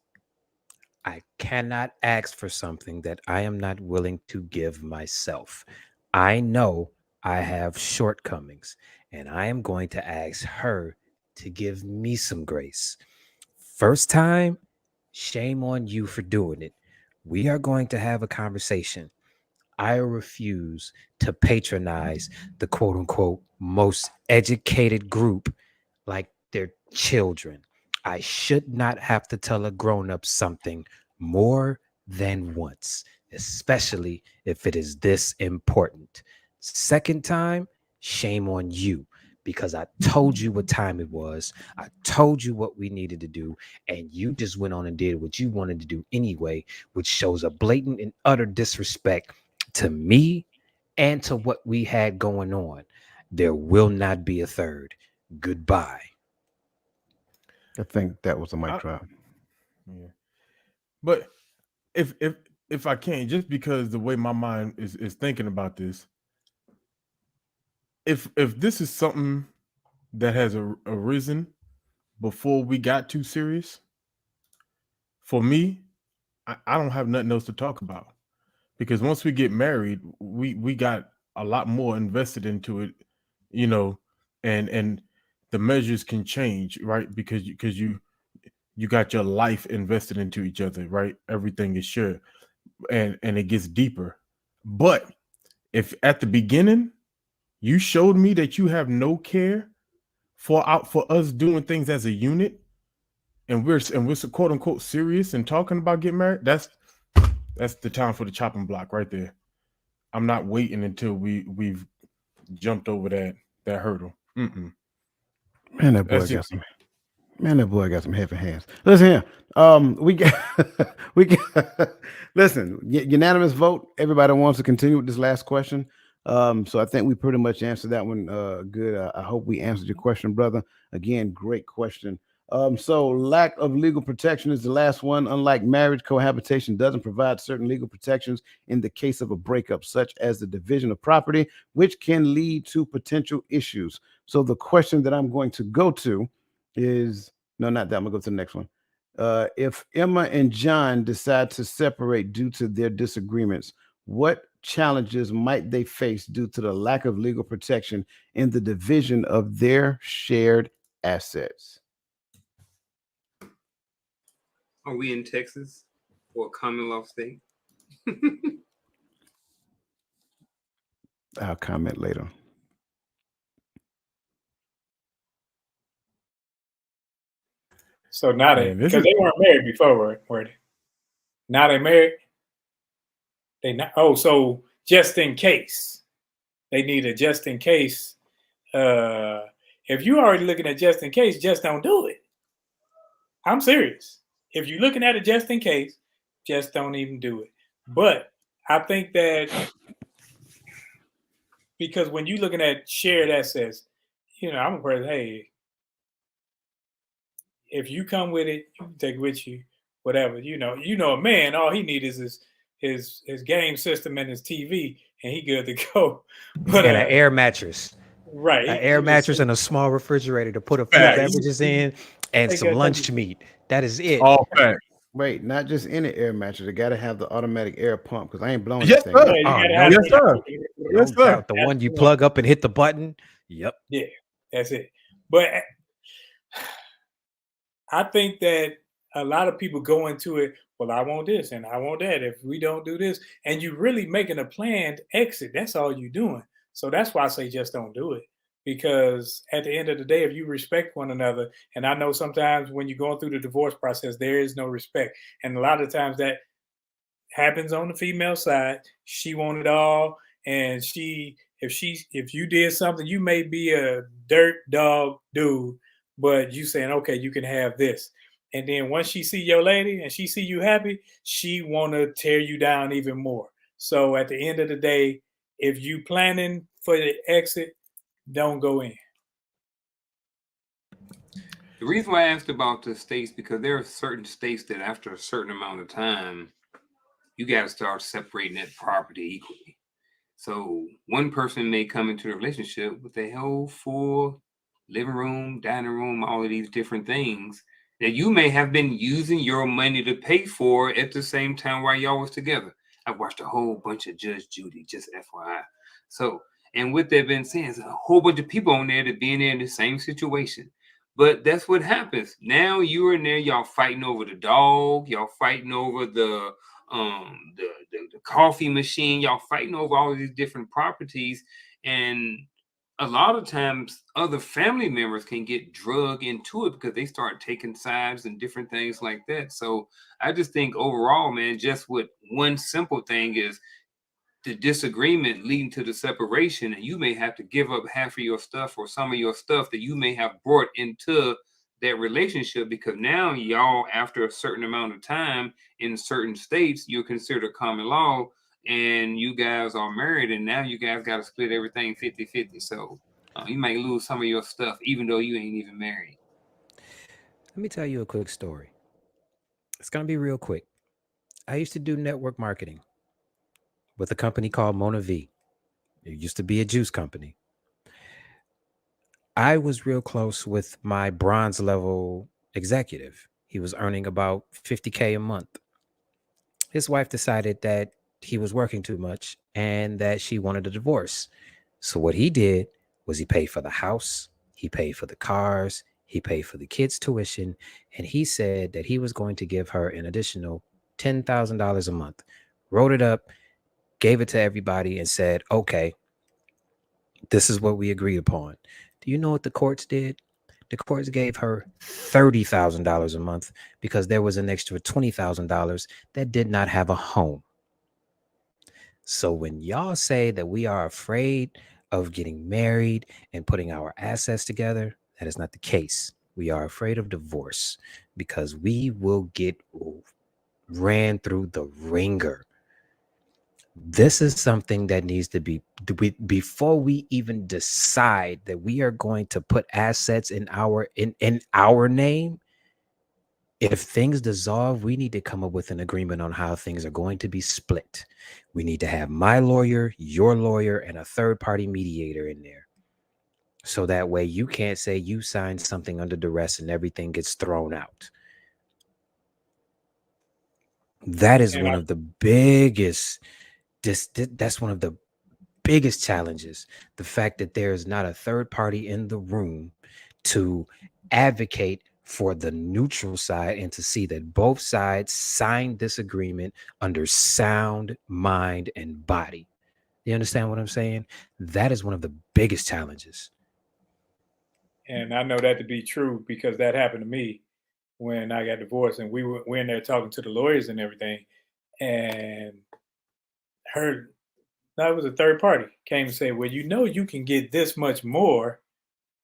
I cannot ask for something that I am not willing to give myself. I know I have shortcomings, and I am going to ask her to give me some grace. First time, shame on you for doing it. We are going to have a conversation. I refuse to patronize the quote unquote most educated group like they're children. I should not have to tell a grown up something more than once, especially if it is this important. Second time, shame on you because I told you what time it was. I told you what we needed to do, and you just went on and did what you wanted to do anyway, which shows a blatant and utter disrespect to me and to what we had going on. There will not be a third. Goodbye. I think that was a mic I, drop. yeah. But if I can, just because the way my mind is thinking about this, if this is something that has arisen before we got too serious, for me, I don't have nothing else to talk about. Because once we get married, we got a lot more invested into it, and the measures can change, right? Because you got your life invested into each other, right? Everything is shared, and it gets deeper. But if at the beginning you showed me that you have no care for us doing things as a unit, and we're quote unquote serious and talking about getting married, that's the time for the chopping block right there. I'm not waiting until we've jumped over that hurdle. Man, that boy That's got just some. Man, that boy got some heavy hands. Listen here. We got we got listen, unanimous vote. Everybody wants to continue with this last question. So I think we pretty much answered that one good. I hope we answered your question, brother. Again, great question. So lack of legal protection is the last one. Unlike marriage, cohabitation doesn't provide certain legal protections in the case of a breakup, such as the division of property, which can lead to potential issues. So the question that I'm going to go to is no, not that. I'm gonna go to the next one. If Emma and John decide to separate due to their disagreements, what challenges might they face due to the lack of legal protection in the division of their shared assets? Are we in Texas or a common law state? I'll comment later. So now Man, because they weren't married before, were they? Now they married. They not. Oh, so just in case they need a just in case. If you're already looking at just in case, just don't do it. I'm serious. If you're looking at it just in case, just don't even do it. But I think that because when you're looking at shared assets, I'm a person. Hey, if you come with it, you can take it with you, whatever. A man, all he needs is his game system and his TV, and he good to go. But And an air mattress. right, An air mattress and a small refrigerator to put a few Facts. beverages in and They some got lunch them- meat. That is it. all facts. Wait, not just any air mattress. They gotta have the automatic air pump because I ain't blowing Yes, this thing. sir. up. you Oh, gotta no have Yes, sir. No Yes, sir. doubt. The one you plug up and hit the button. Yep. Yeah, that's it. But I think that a lot of people go into it, well, I want this and I want that. If we don't do this, and you really making a planned exit, that's all you're doing. So that's why I say just don't do it. Because at the end of the day, if you respect one another, and I know sometimes when you're going through the divorce process, there is no respect. And a lot of times that happens on the female side. She wanted it all. And if you did something, you may be a dirt dog dude, but you saying, okay, you can have this. And then once she see your lady and she see you happy, she want to tear you down even more. So at the end of the day, if you planning for the exit, don't go in. The reason why I asked about the states, because there are certain states that after a certain amount of time, you got to start separating that property equally. So one person may come into the relationship with a whole full living room, dining room, all of these different things that you may have been using your money to pay for at the same time while y'all was together. I've watched a whole bunch of Judge Judy, just FYI. So, and with that being said, there's a whole bunch of people on there that being in the same situation. But that's what happens. Now you're in there, y'all fighting over the dog, y'all fighting over the coffee machine, y'all fighting over all of these different properties, and a lot of times other family members can get drug into it because they start taking sides and different things like that. So I just think overall, man, just with one simple thing is the disagreement leading to the separation, and you may have to give up half of your stuff or some of your stuff that you may have brought into that relationship, because now y'all, after a certain amount of time in certain states, you're considered common law and you guys are married, and now you guys got to split everything 50-50. So you might lose some of your stuff even though you ain't even married. Let me tell you a quick story. It's going to be real quick. I used to do network marketing with a company called Mona V. It used to be a juice company. I was real close with my bronze level executive. He was earning about $50K a month. His wife decided that he was working too much and that she wanted a divorce. So what he did was he paid for the house, he paid for the cars, he paid for the kids' tuition, and he said that he was going to give her an additional $10,000 a month. Wrote it up, gave it to everybody, and said, okay, this is what we agreed upon. Do you know what the courts did? The courts gave her $30,000 a month because there was an extra $20,000 that did not have a home. So when y'all say that we are afraid of getting married and putting our assets together, that is not the case. We are afraid of divorce because we will get ran through the ringer. This is something that needs to be before we even decide that we are going to put assets in our name. If things dissolve, we need to come up with an agreement on how things are going to be split. We need to have my lawyer, your lawyer, and a third-party mediator in there. So that way you can't say you signed something under duress and everything gets thrown out. That is one of the biggest, that's one of the biggest challenges. The fact that there's not a third party in the room to advocate for the neutral side and to see that both sides signed this agreement under sound mind and body. You understand what I'm saying? That is one of the biggest challenges. And I know that to be true because that happened to me when I got divorced, and we're in there talking to the lawyers and everything, and that was a third party came and said, well, you can get this much more.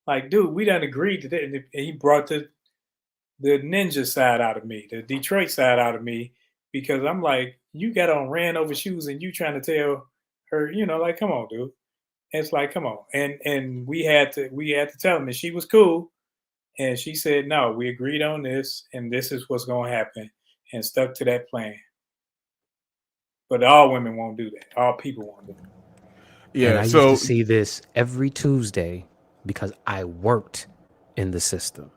Like, dude, we done agreed to that. And he brought the ninja side out of me, the Detroit side out of me, because I'm like, you got on ran over shoes and you trying to tell her, like, come on, dude. And it's like, come on. And we had to tell him that she was cool. And she said, no, we agreed on this, and this is what's going to happen, and stuck to that plan. But all women won't do that. All people won't do that. Yeah. And I used to see this every Tuesday because I worked in the system.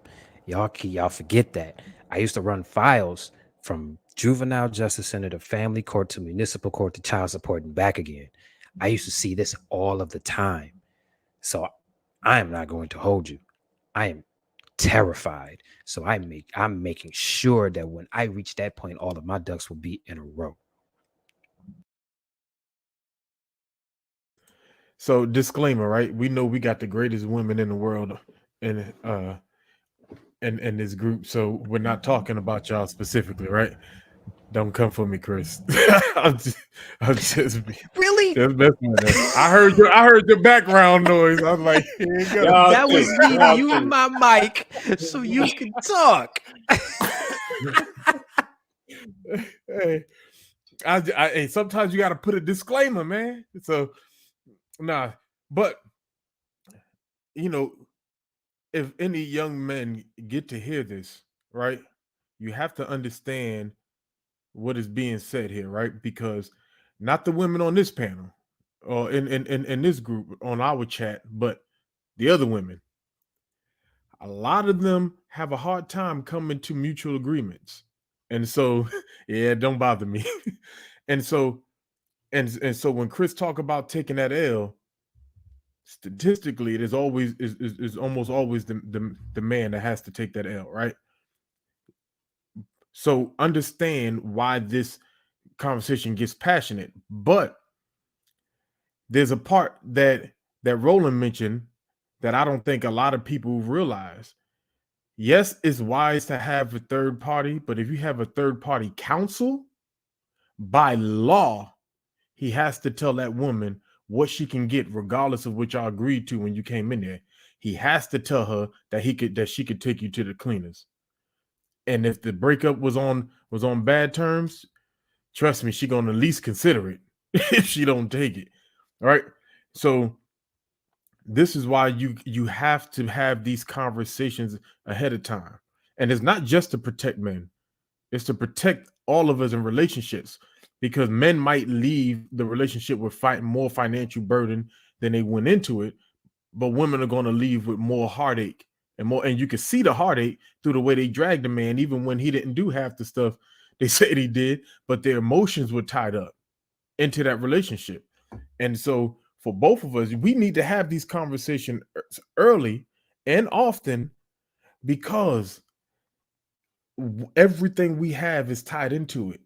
Y'all forget that. I used to run files from juvenile justice center to family court to municipal court to child support and back again. I used to see this all of the time. So I am not going to hold you. I am terrified. So I'm making sure that when I reach that point, all of my ducks will be in a row. So disclaimer, right? We know we got the greatest women in the world in this group. So we're not talking about y'all specifically, right? Don't come for me, Chris. I'm just really. I heard your background noise. I was like, that was me muting my mic so you can talk. Hey, I sometimes you got to put a disclaimer, man. So, nah, but if any young men get to hear this, right, you have to understand what is being said here, right? Because not the women on this panel or in this group on our chat, but the other women, a lot of them have a hard time coming to mutual agreements. And so, yeah, don't bother me. And so when Chris talk about taking that L, statistically, it is always is almost always the man that has to take that L, right? So understand why this conversation gets passionate, but there's a part that Roland mentioned that I don't think a lot of people realize. Yes, it's wise to have a third party, but if you have a third party counsel, by law, he has to tell that woman what she can get, regardless of what y'all agreed to when you came in there. He has to tell her that she could take you to the cleaners. And if the breakup was on bad terms, trust me, she gonna at least consider it if she don't take it. All right. So this is why you have to have these conversations ahead of time. And it's not just to protect men, it's to protect all of us in relationships, because men might leave the relationship with more financial burden than they went into it, but women are going to leave with more heartache and you can see the heartache through the way they dragged the man, even when he didn't do half the stuff they said he did, but their emotions were tied up into that relationship. And so for both of us, we need to have these conversations early and often, because everything we have is tied into it.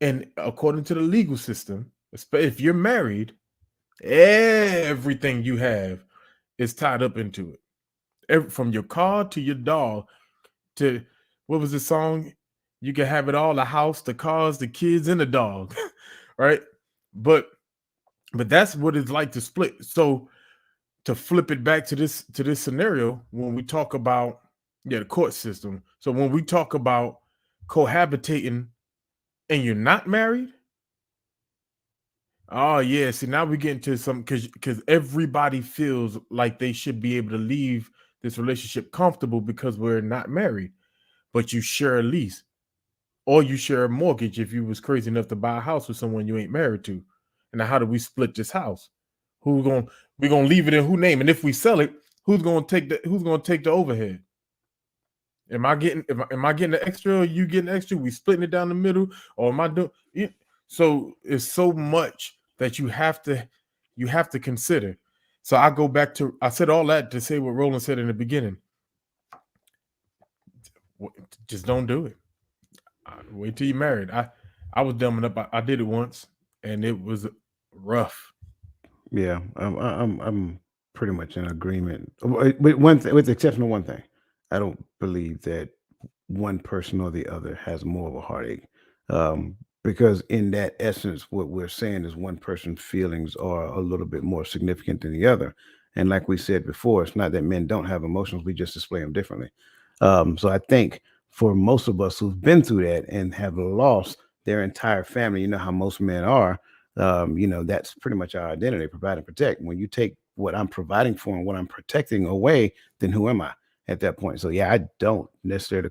And according to the legal system, if you're married, everything you have is tied up into it. From your car to your dog to, what was the song? You can have it all: the house, the cars, the kids, and the dog. Right? But that's what it's like to split. So to flip it back to this scenario, when we talk about Yeah, the court system. So when we talk about cohabitating and you're not married, oh yeah. See, now we get into some because everybody feels like they should be able to leave this relationship comfortable because we're not married, but you share a lease or you share a mortgage if you was crazy enough to buy a house with someone you ain't married to. And now how do we split this house? We're gonna leave it in who name? And if we sell it, who's gonna take the overhead? Am I getting the extra? Or you getting extra? We splitting it down the middle, or am I doing it? So it's so much that you have to consider. So I said all that to say what Roland said in the beginning. Just don't do it. Wait till you're married. I was dumb enough. I did it once, and it was rough. Yeah, I'm pretty much in agreement. With with the exception of one thing, I don't believe that one person or the other has more of a heartache. Because in that essence, what we're saying is one person's feelings are a little bit more significant than the other. And like we said before, it's not that men don't have emotions; we just display them differently. So I think for most of us who've been through that and have lost their entire family, you know how most men are, that's pretty much our identity: provide and protect. When you take what I'm providing for and what I'm protecting away, then who am I at that point? So yeah, I don't necessarily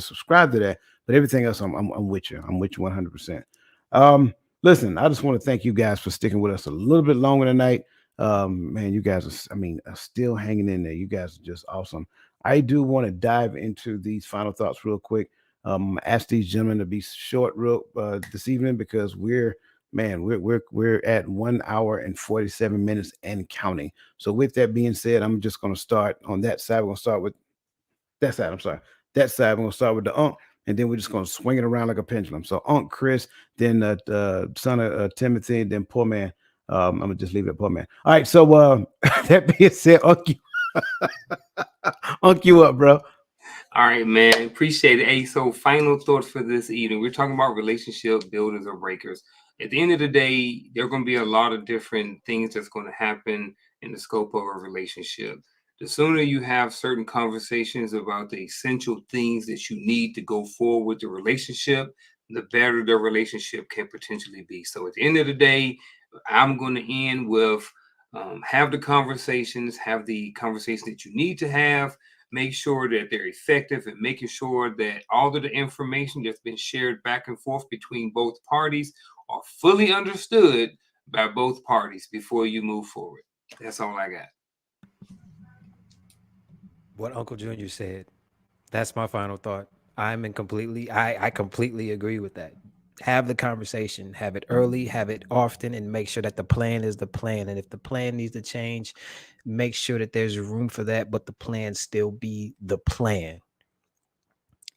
subscribe to that, but everything else, I'm with you. I'm with you 100%. Listen, I just want to thank you guys for sticking with us a little bit longer tonight. Man, you guys are still hanging in there. You guys are just awesome. I do want to dive into these final thoughts real quick. Ask these gentlemen to be short real this evening because we're at 1 hour and 47 minutes and counting. So with that being said, I'm just going to start on that side. We're going to start with that side. I'm sorry. That side. We're going to start with the Unc, and then we're just going to swing it around like a pendulum. So Unc, Chris, then son of Timothy, then poor man. I'm gonna just leave it at poor man. All right. So that being said, Unc, Unc you up, bro. All right, man. Appreciate it. Hey, so final thoughts for this evening. We're talking about relationship builders or breakers. At the end of the day, there are going to be a lot of different things that's going to happen in the scope of a relationship. The sooner you have certain conversations about the essential things that you need to go forward with the relationship, the better the relationship can potentially be. So at the end of the day, I'm going to end with have the conversations, have the conversation that you need to have, make sure that they're effective, and making sure that all of the information that's been shared back and forth between both parties are fully understood by both parties before you move forward. That's all I got. What Uncle Junior said. That's my final thought. I completely agree with that. Have the conversation, have it early, have it often, and make sure that the plan is the plan. And if the plan needs to change, make sure that there's room for that, but the plan still be the plan.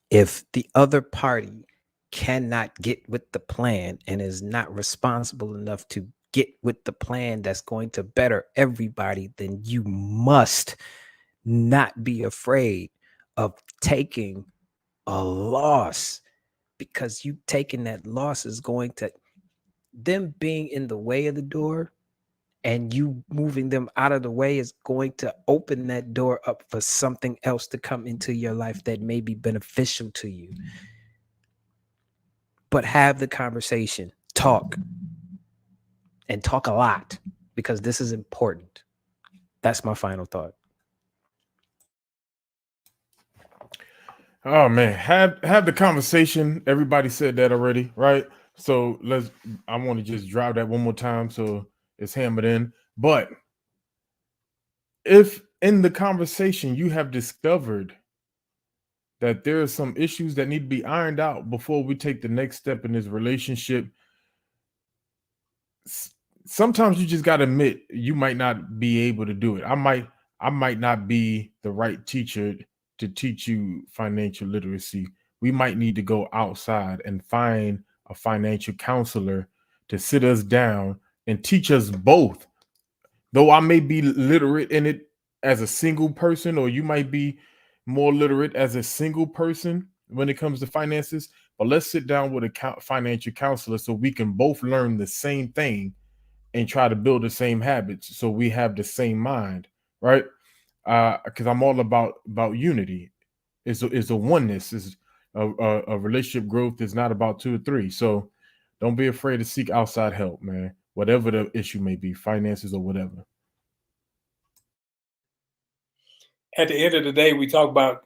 If the other party cannot get with the plan and is not responsible enough to get with the plan that's going to better everybody, then you must not be afraid of taking a loss, because you taking that loss is going to, them being in the way of the door and you moving them out of the way is going to open that door up for something else to come into your life that may be beneficial to you. But have the conversation, talk, and talk a lot, because this is important. That's my final thought. Oh man, have the conversation. Everybody said that already, right? So I want to just drive that one more time so it's hammered in. But if in the conversation you have discovered that there are some issues that need to be ironed out before we take the next step in this relationship, sometimes you just got to admit you might not be able to do it. I might not be the right teacher to teach you financial literacy. We might need to go outside and find a financial counselor to sit us down and teach us both. Though I may be literate in it as a single person, or you might be more literate as a single person when it comes to finances, but let's sit down with a financial counselor so we can both learn the same thing and try to build the same habits so we have the same mind, right? because I'm all about unity. It's a oneness. Is a relationship growth is not about 2 or 3. So don't be afraid to seek outside help, man. Whatever the issue may be, finances or whatever. At the end of the day, we talk about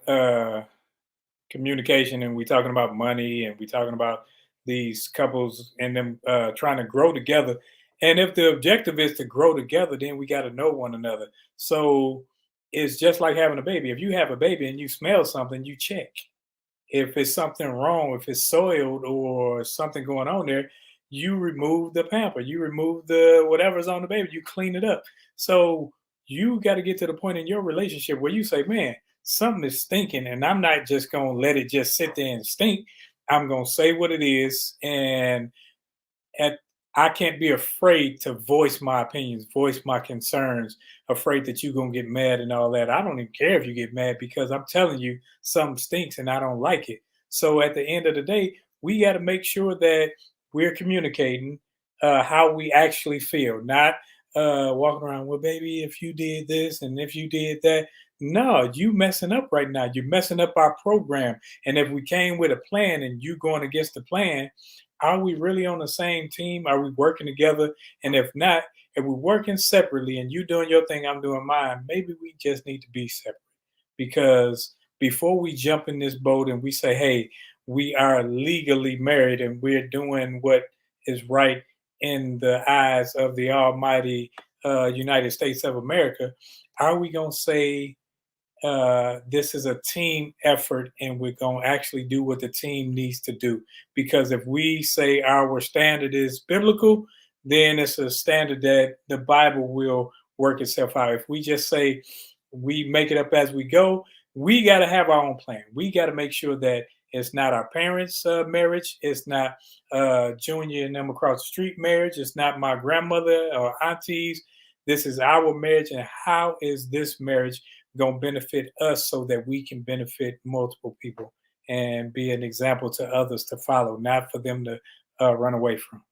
communication, and we're talking about money, and we're talking about these couples and them trying to grow together. And if the objective is to grow together, then we got to know one another. So it's just like having a baby. If you have a baby and you smell something, you check. If it's something wrong, if it's soiled or something going on there, you remove the pamper, you remove the whatever's on the baby, you clean it up. So you got to get to the point in your relationship where you say, man, something is stinking, and I'm not just going to let it just sit there and stink. I'm going to say what it is. And at I can't be afraid to voice my opinions, voice my concerns, afraid that you're gonna get mad and all that. I don't even care if you get mad, because I'm telling you something stinks and I don't like it. So at the end of the day, we got to make sure that we're communicating how we actually feel, not walking around, well, baby, if you did this and if you did that. No, you messing up right now. You're messing up our program. And if we came with a plan and you going against the plan, are we really on the same team? Are we working together? And if not, if we're working separately and you doing your thing, I'm doing mine, maybe we just need to be separate. Because before we jump in this boat and we say, hey, we are legally married and we're doing what is right in the eyes of the almighty United States of America, are we going to say this is a team effort and we're going to actually do what the team needs to do? Because if we say our standard is biblical, then it's a standard that the Bible will work itself out. If we just say we make it up as we go, we got to have our own plan. We got to make sure that it's not our parents' marriage. It's not Junior and them across the street marriage. It's not my grandmother or aunties. This is our marriage. And how is this marriage going to benefit us so that we can benefit multiple people and be an example to others to follow, not for them to run away from?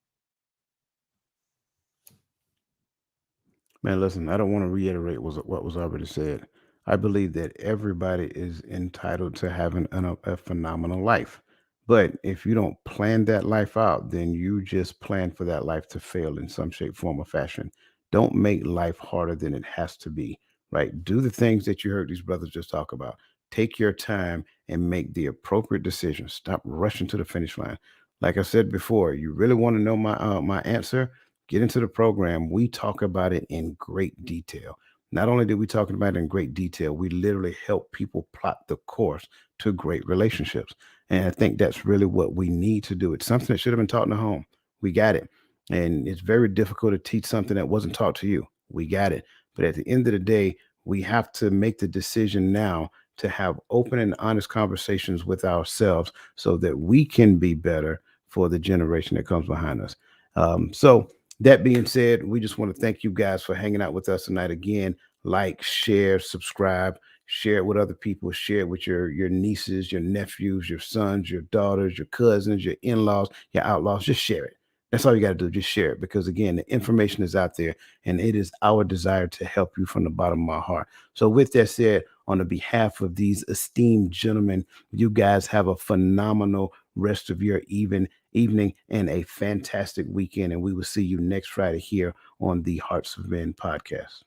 Man, listen, I don't want to reiterate what was already said. I believe that everybody is entitled to having a phenomenal life. But if you don't plan that life out, then you just plan for that life to fail in some shape, form, or fashion. Don't make life harder than it has to be, right? Do the things that you heard these brothers just talk about. Take your time and make the appropriate decisions. Stop rushing to the finish line. Like I said before, you really want to know my answer? Get into the program. We talk about it in great detail. Not only did we talk about it in great detail, we literally help people plot the course to great relationships. And I think that's really what we need to do. It's something that should have been taught in the home. We got it. And it's very difficult to teach something that wasn't taught to you. We got it. But at the end of the day, we have to make the decision now to have open and honest conversations with ourselves so that we can be better for the generation that comes behind us. So, that being said, we just want to thank you guys for hanging out with us tonight. Again, like, share, subscribe, share it with other people, share it with your nieces, your nephews, your sons, your daughters, your cousins, your in-laws, your outlaws. Just share it. That's all you got to do. Just share it, because again, the information is out there and it is our desire to help you from the bottom of my heart. So with that said, on the behalf of these esteemed gentlemen, you guys have a phenomenal rest of your evening and a fantastic weekend. And we will see you next Friday here on the Hearts of Men podcast.